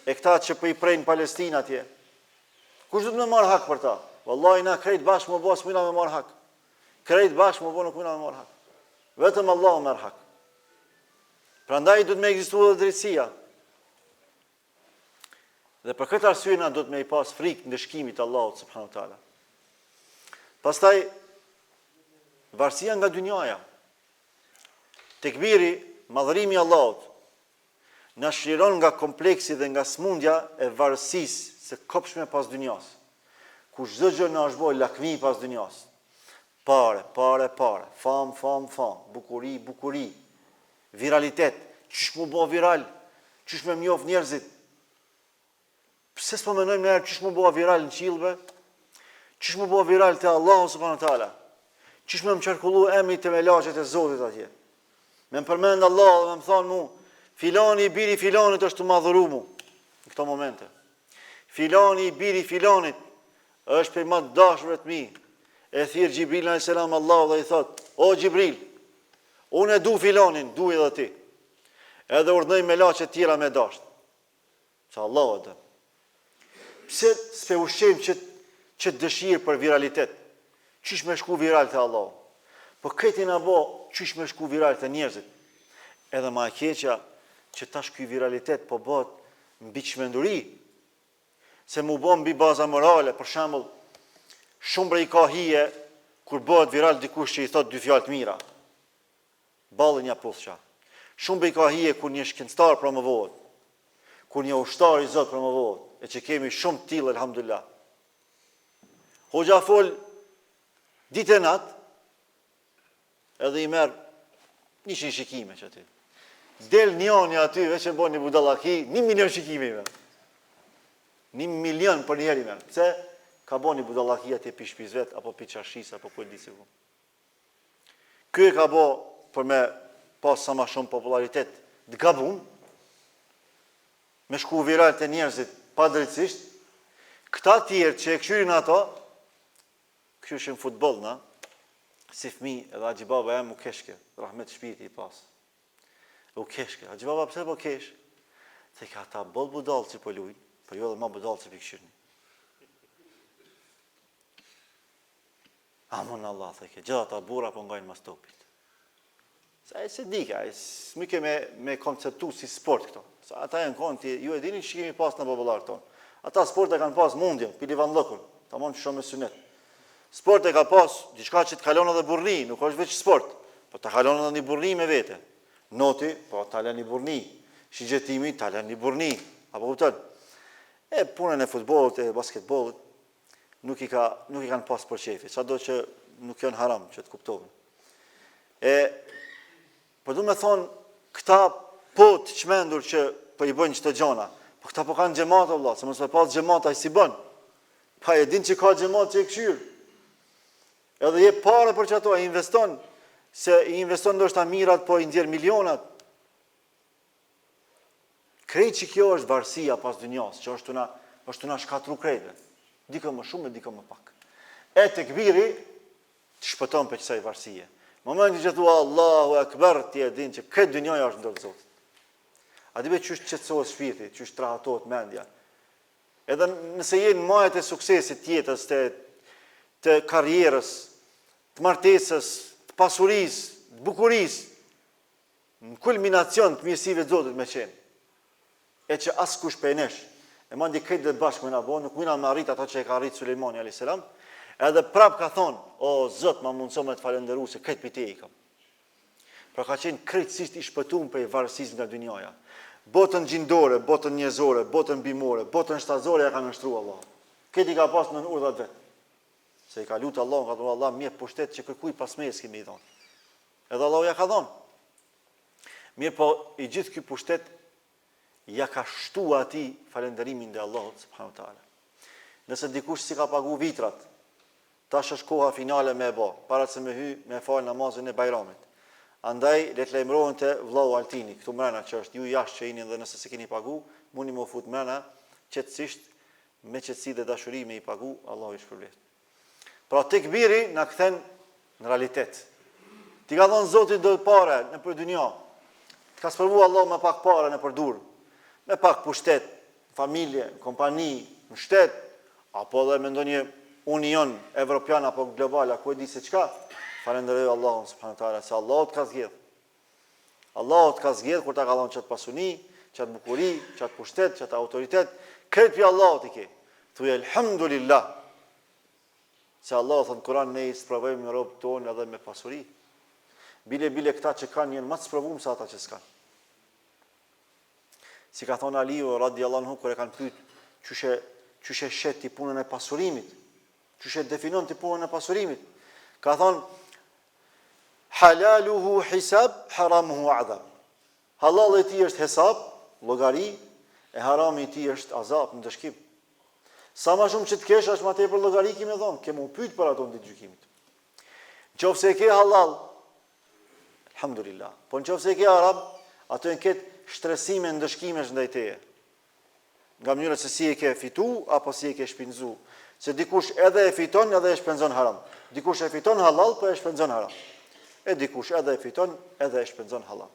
e këta që për i prej në Palestinë atje. Kush du të me marë hak për ta? Wallahi na krejt bashkë më bo, s'mina me marë hak. Krejt bashkë më bo nuk mëna me marë hak. Vetëm Allah merr hak. Prandaj do të me ekzistu dhe drejtësia. Dhe për këtë arsye na do të me i pas frikë ndëshkimit Allahut subhanahu wa taala. Pastaj varësia nga dynjaja. Tekbiri, madhërimi i Allahut, na shliron nga kompleksi dhe nga smundja e varësisë së kopshme pas dynjas. Ku çdo gjë na është bërë lakmi pas dynjas. Pare, fam, bukuri, viralitet, qysh mu bo viral, qysh me mjof njerëzit. Pse s'po menojmë njerë qysh mu bo viral në qilëve, qysh mu bo viral të Allahu subhanahu wa taala, qysh me më qarkullu emri të melaqet e Zotit atje. Me më përmend Allah dhe me më thonë mu, filani i biri filanit është të madhuru mu, në këto momente. Filani i biri filanit është për më dashurët mi. E thirë Gjibril a.s. Allah dhe i thot, o Gjibril, unë e du filanin, du edhe ti. Edhe urdhënoj me laqe tjera me dasht. Që Allah edhe. Pse s'pe ushqem që dëshirë për viralitet? Qysh me shku viral të Allah? Po këti në bo, qysh me shku viral të njerëzit? Edhe ma e keqja që tash ky viralitet po bot mbi çmenduri. Se mu bo mbi baza morale, për shembull, shumë prej ka hije kur bëhet viral dikush që i thot dy fjalë të mira. Ballin ja puthça. Shumë prej ka hije kur një shkencëtar promovohet, kur një ushtar i Zot promovohet, e që kemi shumë të tillë elhamdulillah. Hoxha fol ditë e natë, edhe i merr 100 shikime që aty. Del njëri aty veç e bën një budallaki, 1 milion shikime i merr. 1 milion për një herë i merr. Pse? Ka bo një budallaki atje pi shpiz vet, apo pi qashis, apo ku e di si ku. Ky e ka bo për me pas sa ma shumë popularitet të gabun, me shku viral të njerëzit pa drejtësisht, këta tjerë që e këshyrin ato, këshyrin futbol, na, si fmi edhe Haxhibaba u keshke, rahmet shpirti i pas. U keshke, Haxhibaba pse po kesh? Se ka ta bol budallë që po lujnë, po jo edhe ma budallë që pi këshyrin. Amon Allah, theke, gjitha ta bura po ngajnë mas topit. Sa e se dika, s'mi ke me konceptu si sport këto. Sa ata e në konti, ju e dini që kemi pas në popular tonë. Ata sport e kanë pas mundjen, pili van lëkun, ta mund që shumë me synet. Sport e ka pas, diçka që të kalon edhe burni, nuk është veç sport, po të kalon edhe një burni me vete. Noti, po të alen një burni. Shigjetimi, të alen një burni. Apo kupton? E punën e futbollit, e basketbollit, nuk i kanë pas për qefi, sa do që nuk janë haram që të kuptohen. Po du me thonë, këta po të çmendur që po i bëjnë çto gjona, po këta po kanë xhamat Allah, se mos me pas xhamat ai si bën. Pa e din që ka xhamat që e këshyr. Edhe je parë për çato, ai investon, se i investon ndoshta mirat, po i ndjer milionat. Krejt që kjo është varësia pas dynjas, që është të na shkatru krejtve. Dikë më shumë, dikë më pak. E tekbiri të shpëton për kësaj varësie. Momenti që thua Allahu Akbar, ti e din që këtë dynjaja është ndër Zotit. A di be çysh qetësohet shpirti, çysh trahatohet mendja. Edhe nëse je në majët e suksesit tjetës, të karrierës, të martesës, të pasurisë, të bukurisë, në kulminacion të mirësive të Zotit me qenë. E që askush për e nesh, e mandi këtë dhe bashkë me nga bo, nuk mina me arrit ato që e ka arrit Sulejmani a.s. Edhe prap ka thonë, o Zot, ma mundëso me të falenderu se këtë pite i kam. Pra ka qenë krejtësisht i shpëtum për i varësis nga dynjaja. Botën gjindore, botën njëzore, botën bimore, botën shtazore ja ka nështru Allah. Këtë i ka pas në urdhat vetë. Se i ka lutë Allah, ka thonë Allah, mje pushtet që kërkuj pas mes kemi i thonë. Edhe Allah ja ka thonë. Mirë po, i gjithë ky pushtet, ja ka shtu ati falenderimin dhe Allahut subhanahu wa taala. Nëse dikush si ka pagu vitrat, tash është koha finale me e ba, para se me hy me fal namazin e Bajramit. Andaj le të lajmërohen te vllau Altini, këtu mrena që është ju jashtë që jeni dhe nëse se keni pagu, mundi më fut mrena qetësisht, me qetësi dhe dashuri me i pagu, Allahu i shpërblet. Pra tekbiri na kthen në realitet. Ti ka thonë Zoti do të pare në për dynja. Të ka sprovu Allah me pak pare në për dur, me pak pushtet, familje, kompani, në shtet, apo dhe me ndonjë union evropian apo global, ku e di se çka. Falenderoj Allahun subhanahu wa taala se Allahu të ka zgjedh. Allahu të ka zgjedh kur ta ka dhënë çat pasuni, çat bukuri, çat pushtet, çat autoritet, këtë pi Allahut i ke. Thuaj elhamdulillah. Se Allahu thon Kur'an ne i sprovojmë në robët tonë edhe me pasuri. Bile këta që kanë janë më të sprovuar se ata që s'kan. Si ka thonë Aliu radiallahu anhu kur e kanë pyet çyshe shet ti punën e pasurimit, çyshe definon ti punën e pasurimit. Ka thonë halaluhu hisab, haramuhu adhab. Halal e ti është hesab, llogari, e harami i ti është azab, në dëshkim. Sa më shumë që të kesh, është më tepër llogari kemi thonë, kemu pyet për ato në ditë gjykimit. Nëse e ke halal, alhamdulillah. Po nëse e ke haram, ato e ketë shtresime ndëshkimesh ndaj teje. Nga mënyra se si e ke fitu apo si e ke shpenzu. Se dikush edhe e fiton edhe e shpenzon haram. Dikush e fiton halal, po e shpenzon haram. E dikush edhe e fiton edhe e shpenzon halal.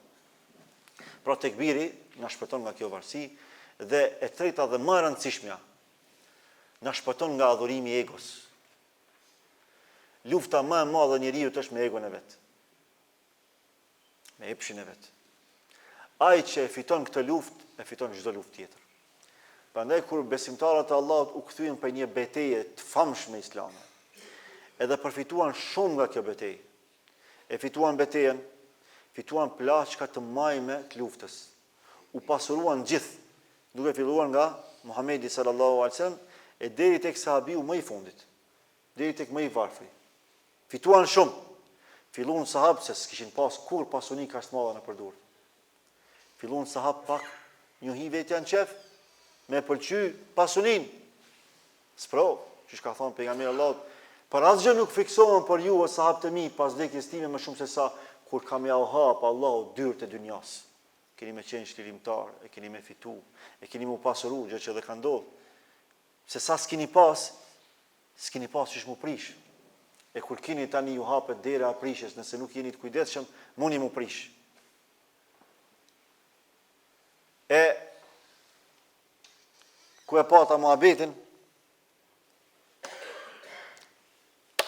Pra tekbiri na shpëton nga kjo varësi dhe e treta dhe më e rëndësishmja, na shpëton nga adhurimi i egos. Lufta më e madhe e njeriu është me egon e vet. Me epshin e vet. Ai që e fiton këtë luftë, e fiton çdo luftë tjetër. Prandaj kur besimtarët e Allahut u kthyen për një betejë të famshme islame, edhe përfituan shumë nga kjo betejë. E fituan betejën, fituan plaçka të majme të luftës. U pasuruan gjithë, duke filluar nga Muhamedi sallallahu alaihi wasallam e deri tek sahabiu më i fundit, deri tek më i varfri. Fituan shumë. Filluan sahabë se s'kishin pas kur pasuni kaq të madhe në përdor. Filluan sahabë pak njohi vetjan qef, me pëlqy pasunin. Spro, që ka thonë pejgamberi Allahut, për asgjë nuk fiksohen për ju o sahabët e mi pas vdekjes time më shumë se sa kur kam ja u hap Allahu dyert e dynjas. Keni me qenë shlirimtar, e keni me fitu, e keni me pasuru, gjë që dhe ka ndodhur. Se sa s'keni pas çish mu prish. E kur keni tani ju hapet dera e prishjes, nëse nuk jeni të kujdesshëm, mundi mu prish. E ku e pata muhabetin,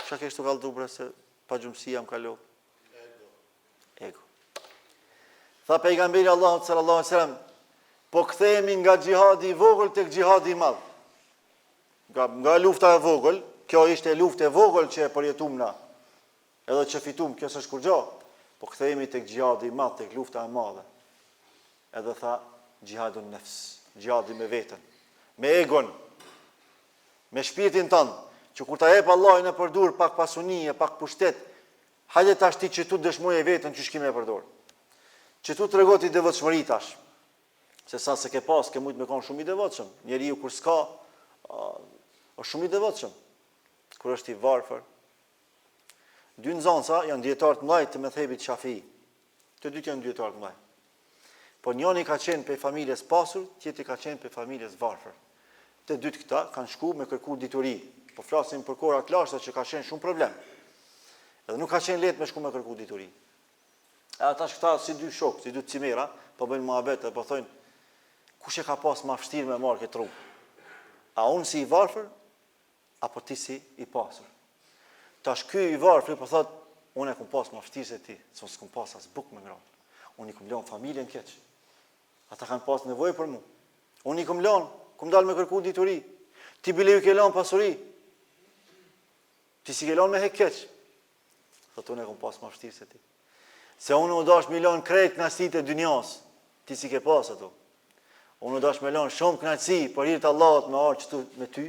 çka kesh të kallëtu bre se pa gjumësia më kalo? Ego. Tha pejgamberi Allahut sallallahu alaihi wasallam, po kthehemi nga xhihadi i vogël tek xhihadi i madh. Nga lufta e vogël, kjo ishte luftë e vogël që e përjetuam na. Edhe që fitum, kjo s'është kur gjë. Po kthehemi tek xhihadi i madh, tek lufta e madhe. Edhe tha xhihadun nafs, xhihadi me veten, me egon, me shpirtin tënd, që kur ta jep Allahu në përdor pak pasunie, pak pushtet, hajde tash ti që tu dëshmoje veten që shkime e përdor. Që tu të regoti devotshmëri tash, se sa se ke pas, ke mujtë me konë shumë i devotshëm. Njeriu kur s'ka, është shumë i devotshëm. Kur është i varfër. Dy nxënësa janë dietar të mëdhenj të methebit Shafii. Të dytë janë dietar të mëdhenj. Po njëri ka qenë për familjes pasur, tjetri ka qenë për familjes varfër. Të dytë këta kanë shku me kërku dituri. Po flasim për kora klashta që ka qenë shumë problem. Edhe nuk ka qenë lehtë me shku me kërku dituri. E atash këta si dy shokë, si dy cimera, po bëjnë muhabet dhe po thojnë, kush e ka pas ma vështirë me marrë këtë rrugë? A unë si i varfër, apo ti si i pasur? Tash ky i varfër po thot, unë e kum pas ma vështirë se ti, se s'kum pas as bukë me ngratë. Unë i kum lënë familjen keq. Ata kanë pas nevojë për mua. Unë i kum lënë, kum dalë me kërku dituri. Ti bile ju ke lënë pasuri. Ti si ke lënë me hek keq. Thot unë e kum pas ma vështirë se ti. Se unë u dash me lënë krejt kënaqësitë e dynjas. Ti si ke pas ato. Unë u dash me lënë shumë kënaqësi për hir të Allahut me ardh këtu me ty,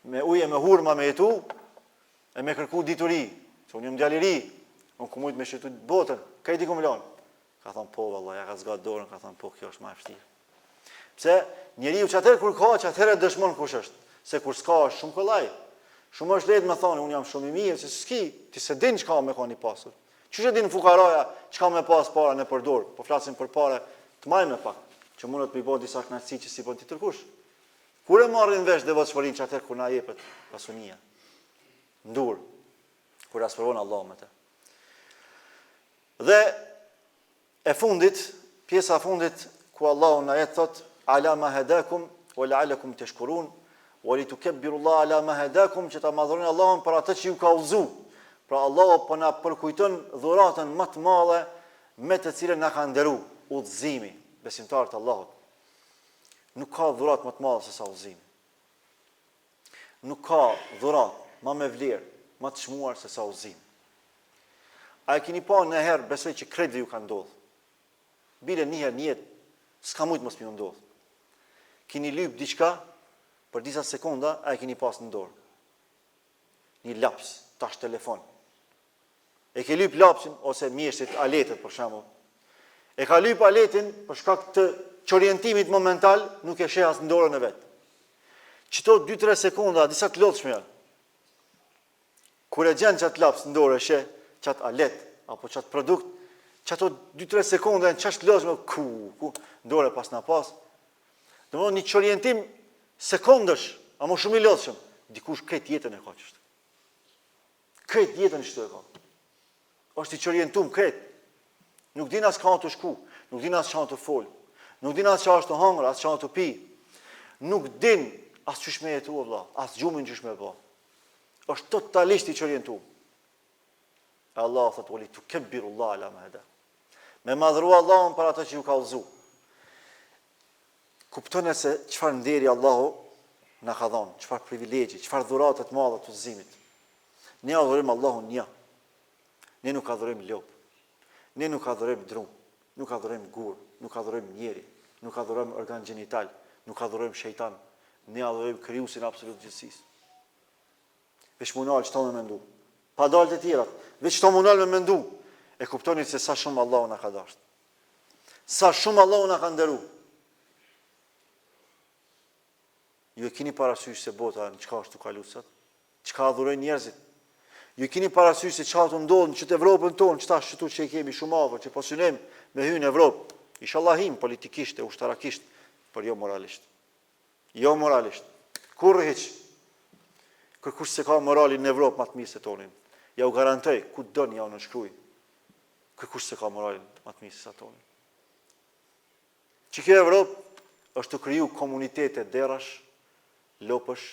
me ujë me hurma me jetu e me kërku dituri. Se unë jam djalë i ri, unë ku mujt me shëtu botën, krejt i kum lënë. Ka thonë po valla, ja ka zgat dorën, ka thonë po kjo është më e vështirë. Pse njeriu çatëherë kur ka, çatëherë dëshmon kush është. Se kur s'ka është shumë kollaj. Shumë është lehtë me thonë unë jam shumë i mirë, se s'ki, ti se din çka me kanë i pasur. Çuçi din fukaraja çka me pas para në përdor, po flasim për parë të majme pak, që mundet të bëjë disa kënaqësi që si bën ti tërkush. Kur e marrin vesh devotshmërinë çatëherë kur na jepet pasunia. Ndur. Kur asprovon Allahu me të. Dhe e fundit, pjesa e fundit ku Allahu na jet thot ala ma hadakum wa la'alakum tashkurun wa litukabbirullaha ala ma hadakum, që ta madhroni Allahun për atë që ju ka udhëzuar. Pra Allahu po na përkujton dhuratën më të madhe me të cilën na ka nderuar, udhëzimi, besimtarët e Allahut. Nuk ka dhuratë më të madhe se sa udhëzimi. Nuk ka dhuratë më me vlerë, më të çmuar se sa udhëzimi. A e keni pa në herë, besoj që krejtëve ju ka ndodhur. Bile një herë në jetë, s'ka mujt mos më ndodh. Keni lyp diçka për disa sekonda, a e keni pas në dorë. Një laps, tash telefon. E ke lyp lapsin ose mjeshtit aletet për shembull. E ka lyp aletin për shkak të çorientimit momental, nuk e sheh as në dorën e vet. Çto 2-3 sekonda, disa të lodhshme janë. Kur e gjen çat laps në dorë, sheh çat alet apo çat produkt, çato 2-3 sekonda janë çast lodhshme ku dorë pas na pas. Domthonë një çorientim sekondësh, ama shumë i lodhshëm, dikush këtë jetën e ka çështë. Këtë jetën çështë e ka. Është i çorientum këtë. Nuk din as kanë të shku, nuk din as çan të fol, nuk din as çfarë është të hëngur, as çfarë të pi. Nuk din as çish me jetu vëlla, as gjumin çish me bë. Është totalisht i çorientum. Allah thot wali tukabbirullaha ala ma hada. Me madhrua Allahun për atë që ju ka udhëzuar. Kuptoni se çfarë nderi Allahu na ka dhënë, çfarë privilegji, çfarë dhurate të mëdha të udhëzimit. Ne adhurojmë Allahun një. Ne nuk adhurojmë lop. Ne nuk adhurojmë drum, nuk adhurojmë gur, nuk adhurojmë njeri, nuk adhurojmë organ gjenital, nuk adhurojmë shejtan. Ne adhurojmë krijuesin e absolut gjithësisë. Veç munal çto më mendu. Pa dalë të tjerat, veç çto munal më mendu. E kuptoni se sa shumë Allahu na ka dashur. Sa shumë Allahu na ka nderuar. Ju e keni parasysh se bota në çka është të kaluar, çka adhurojnë njerëzit. Ju keni parasysh se çfarë të ndodh në çtë Evropën tonë, çta shtu që i kemi shumë afër, që po synojmë me hyrje në Evropë. Inshallah him politikisht e ushtarakisht, por jo moralisht. Jo moralisht. Kurrë hiç. Kërkush se ka moralin në Evropë më të mirë se tonin. Ja u garantoj, ku doni ja u nënshkruaj. Kërkush se ka moralin më të mirë se tonin. Që kjo Evropë është të kriju komunitete derash, lopësh,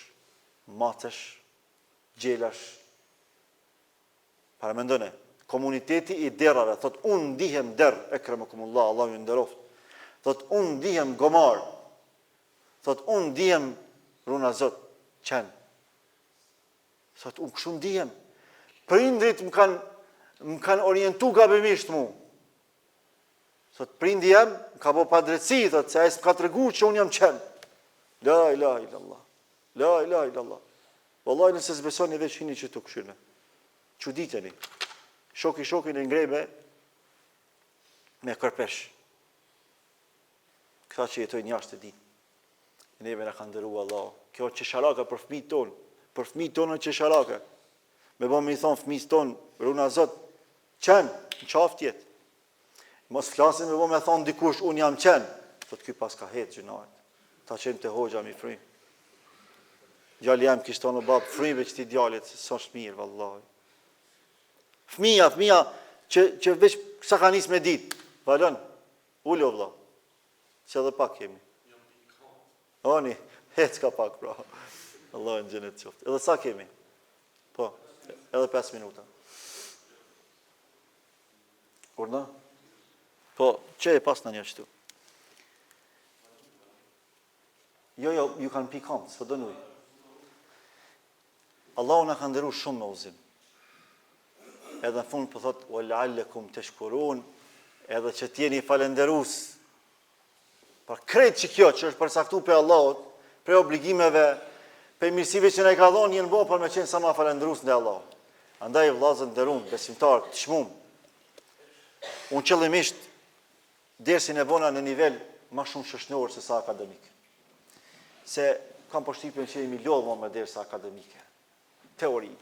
macësh, gjelash. Para mendone, komuniteti i derave, thot unë ndihem der, ekremekumullah, Allah ju nderoft. Thot unë ndihem gomar. Thot unë ndihem runa zot, qenë. Thot unë kështu ndihem. Prindrit më kanë orientu gabimisht mu. Thot prindi jem, më ka bo pa drejtësi, thot se ajës më ka të regu që unë jam qenë. La ilaha illallah. La ilaha illallah. Wallahi nëse zbesoni veç hini që të këshirme. Çuditeni. Shoki e ngrebe me kërpesh. Këta që jetojnë jashtë të ditë. Neve na ka ndërua Allah. Kjo çesharaka për fëmijët tonë, për fëmijët tonë çesharaka. Me bëmë i thonë fëmijës tonë, runa Zot, qenë, në qaftë jetë. Mos flasim me bëmë e thonë dikush, unë jam qenë. Thot ky pas ka hetë gjënajt. Ta qenë të hoxha mi frymë. Djali jam kishtë tonë babë, frymë që ti djalit, se sa është mirë, vallahi. Fëmija, që veç sa ka nisë me ditë, valon, ullë o vla, që edhe pak kemi. Oni, hec ka pak, bra. Allah në gjenet qoftë. Edhe sa kemi? Po, edhe 5 minuta. Urna? Po, që e pas në një qëtu? Jo, ju kanë pi kam, së dënuj. Allahu na ka ndëru shumë me uzim. Edhe në fund për thot, وَلَعَلَّكُمْ تَشْكُرُونَ, edhe që t'jeni falenderus. Për krejt që kjo, që është përsaktu për Allahut, për obligimeve, për mirësive që ne ka dhonë, jenë bo për me qenë sa ma falenderus në Allah. Andaj vllazën nderuar, besimtar, të shmum. Unë qëllimisht, dersin e bona në nivel ma shumë shëshnor se sa akademik. Se kam përshtypjen që jemi lodhë me dersa akademike. Teori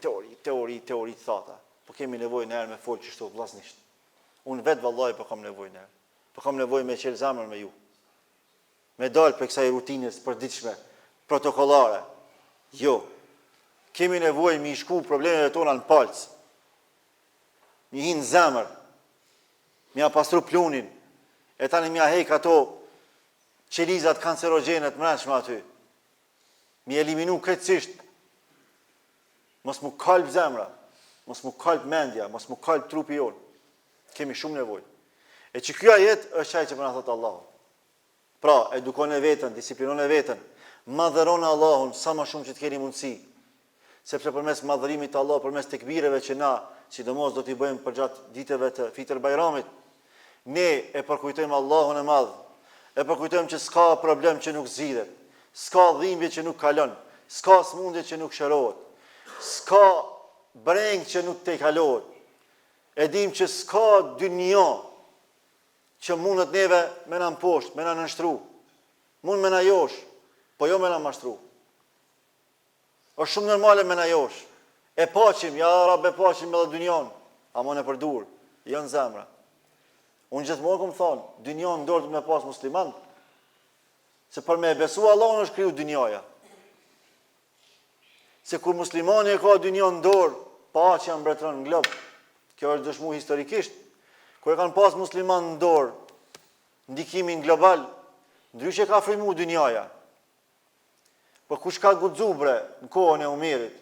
të thata. Po kemi nevojë në herë me folë që shto vllaznisht. Unë vetë vallaj po kam nevojë në herë. Po kam nevojë me qelë zemrën me ju. Me dalë për kësaj rutinës përditshme, protokollare. Jo. Kemi nevojë mi shku problemeve tona në palcë. Mi hinë zemër. Mi a pastru plunin. E tani mi a hek ato qelizat kancerogenet mrenshme aty. Mi eliminu krejtësisht. Mos mu kalb zemra. Mos mu kalb mendja. Mos mu kalb trupi jonë. Kemi shumë nevojë. E që kjo jetë është qaj që përna thotë Allahu. Pra, edukon e vetën, disiplinon e vetën, madhëron Allahun sa ma shumë që të keni mundësi. Sepse përmes madhërimit Allah, përmes tekbireve që na, sidomos do t'i bëjmë për gjatë diteve të Fitr Bajramit, ne e përkujtojmë Allahun e madh, e përkujtojmë që s'ka problem që nuk zgjidhet, s'ka dhimbje që nuk kalon, s'ka smundje që nuk shërohet, s'ka breng që nuk te kalohet. E dim që s'ka dynja që mundet neve me na mposht, me na nështru. Mund me na josh, po jo me na mashtru. Është shumë normale me na josh. E paqim, ja Rab e paqim me dhe dynjan, ama në përdur, jo në zemra. Unë gjithmonë këmë thonë, dynjan ndorë të me pas musliman, se për me besu Allah në është kriju dynjaja. Se kur muslimani e ka dynjan ndorë, paqja mbretëron në globë. Kjo është dëshmu historikisht. Kur e kanë pas musliman në dorë, ndikimin global, ndryshe ka frimu dynjaja. Po kush ka guxu bre në kohën e Omerit?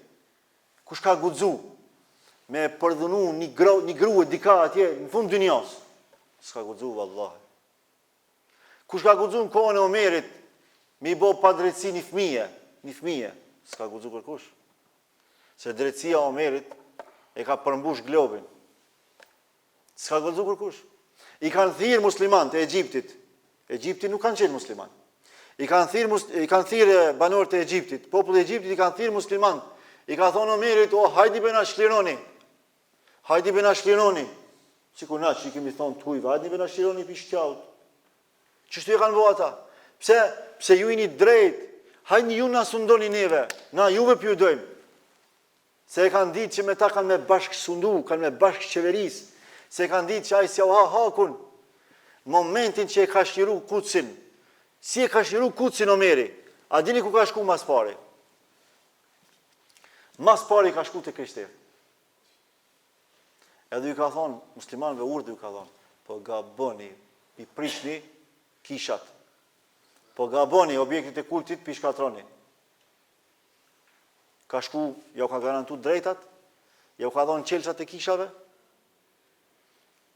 Kush ka guxu me përdhunu një grua dika atje në fund dynjas? S'ka guxu vallahi. Kush ka guxu në kohën e Omerit me i bo pa drejtësi një fëmije? S'ka guxu kërkush. Se drejtësia e Omerit e ka përmbush globin. S'ka guxu kërkush. I kanë thirrë musliman të Egjiptit. Egjipti nuk kanë qenë musliman. I kanë thirrë banorët e Egjiptit. Populli i Egjiptit i kanë thirrë musliman. I ka thonë Omerit, o hajdi be na shlironi. Hajdi be na shlironi. Sikur na që i kemi thonë tujve, hajdi be na shlironi pi shqaut. Çështu e kanë bëu ata. Pse ju jeni drejt? Hajni ju na sundoni neve. Na juve pju dojmë. Se e kanë ditë që me ta kanë me bashkë sundu, kanë me bashkë qeveris, se e kanë ditë që ajë si au hakun, momentin që e ka shliru Kutsin, si e ka shliru Kutsin Omeri, a dini ku ka shku mas pari? Mas pari ka shku të Krishterë. Edhe ju ka thonë, muslimanëve urdhë ju ka thonë, po gaboni, i prishni kishat, po gaboni, objektit e kultit, pi shkatroni. Ka shku, ja u ka garantu drejtat, ja u ka dhonë qelçat e kishave,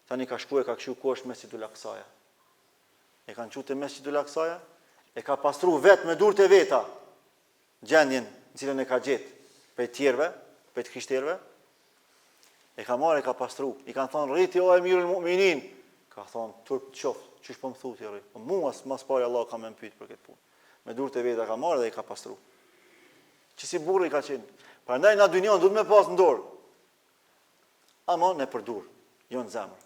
tani ka shku e ka këshu ku është Mesjidul Aksaja. E kanë qute Mesjidul Aksaja, e ka pastru vetë me durët e veta, gjendjen në cilën e ka gjetë për tjerve, për të krishterve, e ka marrë e ka pastru. I kanë thonë, rriti o Emirul Mu'minin, ka thonë, turp të qoftë, qysh po më thuti, rriti. Mua, mas pari Allah ka me më pytë për këtë punë. Me durët e veta ka marrë dhe i ka pastru. Që si burri ka qenë. Prandaj na dynjon duhet me pas në dorë. Ama në përdur, jo në zemër.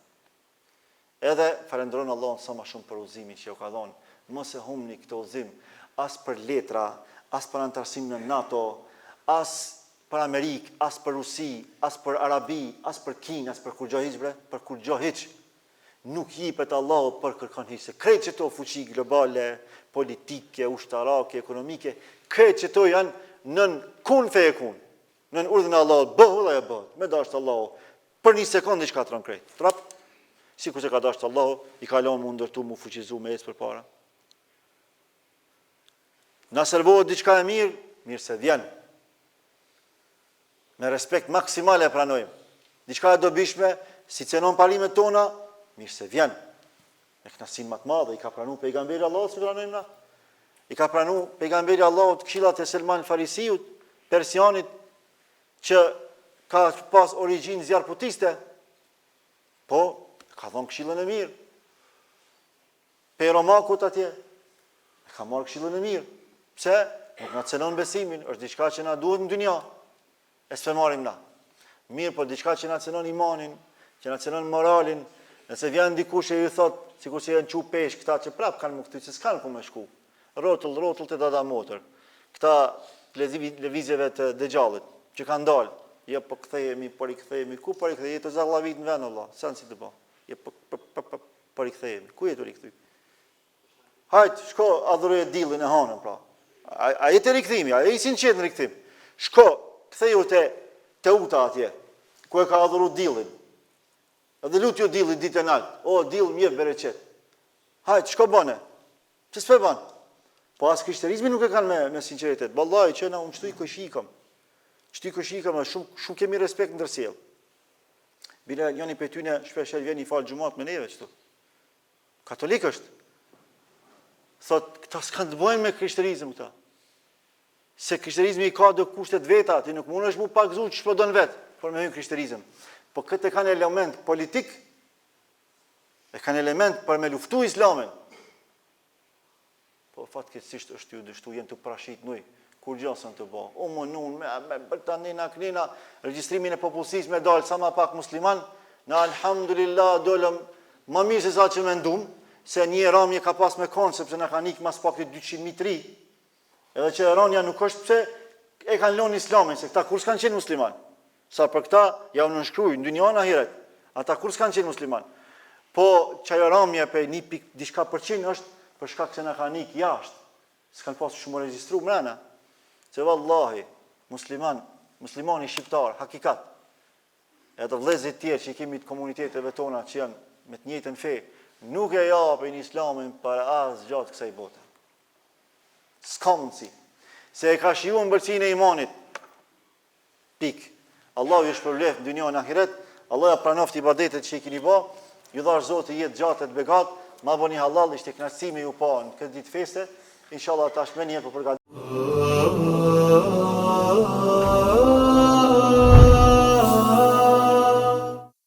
Edhe falenderojnë Allahun sa më shumë për udhëzimin që ju ka dhënë. Mos e humni këtë udhëzim as për letra, as për antarësim në NATO, as për Amerikë, as për Rusi, as për Arabi, as për Kinë, as për kur gjë hiç, për kur gjë hiç. Nuk jepet Allahu për kërkon hiç. Krejt që to fuqi globale, politike, ushtarake, ekonomike, krejt që to janë nën kun fe e kun. Nën urdhën e Allahut, bëhu dhe e bëhet. Me dashur të Allahu, për një sekondë diçka tron krejt. Trap. Sikur se ka dashur Allahu, i ka lënë mu ndërtu mu fuqizu me ecë përpara. Na servohet diçka e mirë, mirë se vjen. Me respekt maksimal e pranojmë. Diçka e dobishme, si cenon parimet tona, mirë se vjen. Me kënaqësinë më të madhe i ka pranuar pejgamberi Allahut, si pranojmë na. I ka pranuar pejgamberi Allahut këshillat e Selman Farisiut, persianit, që ka pas origjinë zjarputiste, po ka dhënë këshillën e mirë. Peromakut atje, ka marrë këshillën e mirë. Pse? Nuk na cenon besimin, është diçka që na duhet në dynja. E s'pe marrim na. Mirë, po diçka që na cenon imanin, që na cenon moralin, nëse vjen dikush e ju thot, sikur se janë çu pesh këta që prap kanë më këty, se s'kan ku më shku. Rrotull të dada motër. Këta lëvizjeve të dëgjallit që kanë dalë. Jo po kthehemi, po rikthehemi. Ku po rikthehemi? Të zallavit në vend Allah. Sa si të bë. Jo po rikthehemi. Ku jetu rikthy? Hajt, shko adhuroje dillin e hanën pra. A jetë rikthimi, a i sinqet në rikthim. Shko, ktheju te uta atje, ku e ka adhuru dillin. Edhe lut jo dillin ditë e natë. O, dill mje bereqet. Hajt, shko bane. Që s'pe ban? Po as krishterizmi nuk e kanë me sinceritet. Ballaj, që na unë qëtu i këshikëm. Qëtu i këshikëm, shumë kemi respekt në dërsjel. Bile, njëni për tyne shpesher vjen i falë gjumat me neve qëtu. Katolik është. Thot, këta s'kanë të bojnë me krishterizm këta. Se krishterizmi i ka do kushtet veta, ti nuk mund është mu pakzu që shpodon vetë, por me hynë krishterizm. Po këtë kanë element politik, e kanë element për me luftu islamin. Po fatkeqësisht është ju dështu, jenë të prashit nuj, kur gjasën të bo. O më nun, me bërtanina, knina, regjistrimin e popullsisë me dalë sa ma pak musliman, në alhamdulillah dolëm ma mirë se sa që me ndumë, se një ramje ka pas me konë, sepse në ka nikë mas pak të 200.000 tri, edhe që ranja nuk është pse e kanë lonë islamin, se këta kur s'kanë qenë musliman. Sa për këta, ja unë nëshkruj, në dynjana hiret, ata kur s'kanë qenë musliman. Po, që ajo ramje për 1% është për shkak se në ka nikë jashtë, s'kanë pas shumë registru mrena, se vallahi, muslimani shqiptar, hakikat, edhe vlezit tjerë që i kemi të komuniteteve tona që janë me të njëjtën fe, nuk e japin islamin për as gjatë kësaj bote. S'ka mundësi. Se e ka shiju në bërësin e imanit. Pik. Allah ju shpërblef në dynja në ahiret, Allah ja pranoft ibadetet që i kini ba, ju dhash Zotë jetë gjatë e të begat, ma bëni halal, ishte knasimi ju pa në këtë ditë feste, inshallah tash me njerë për përgat.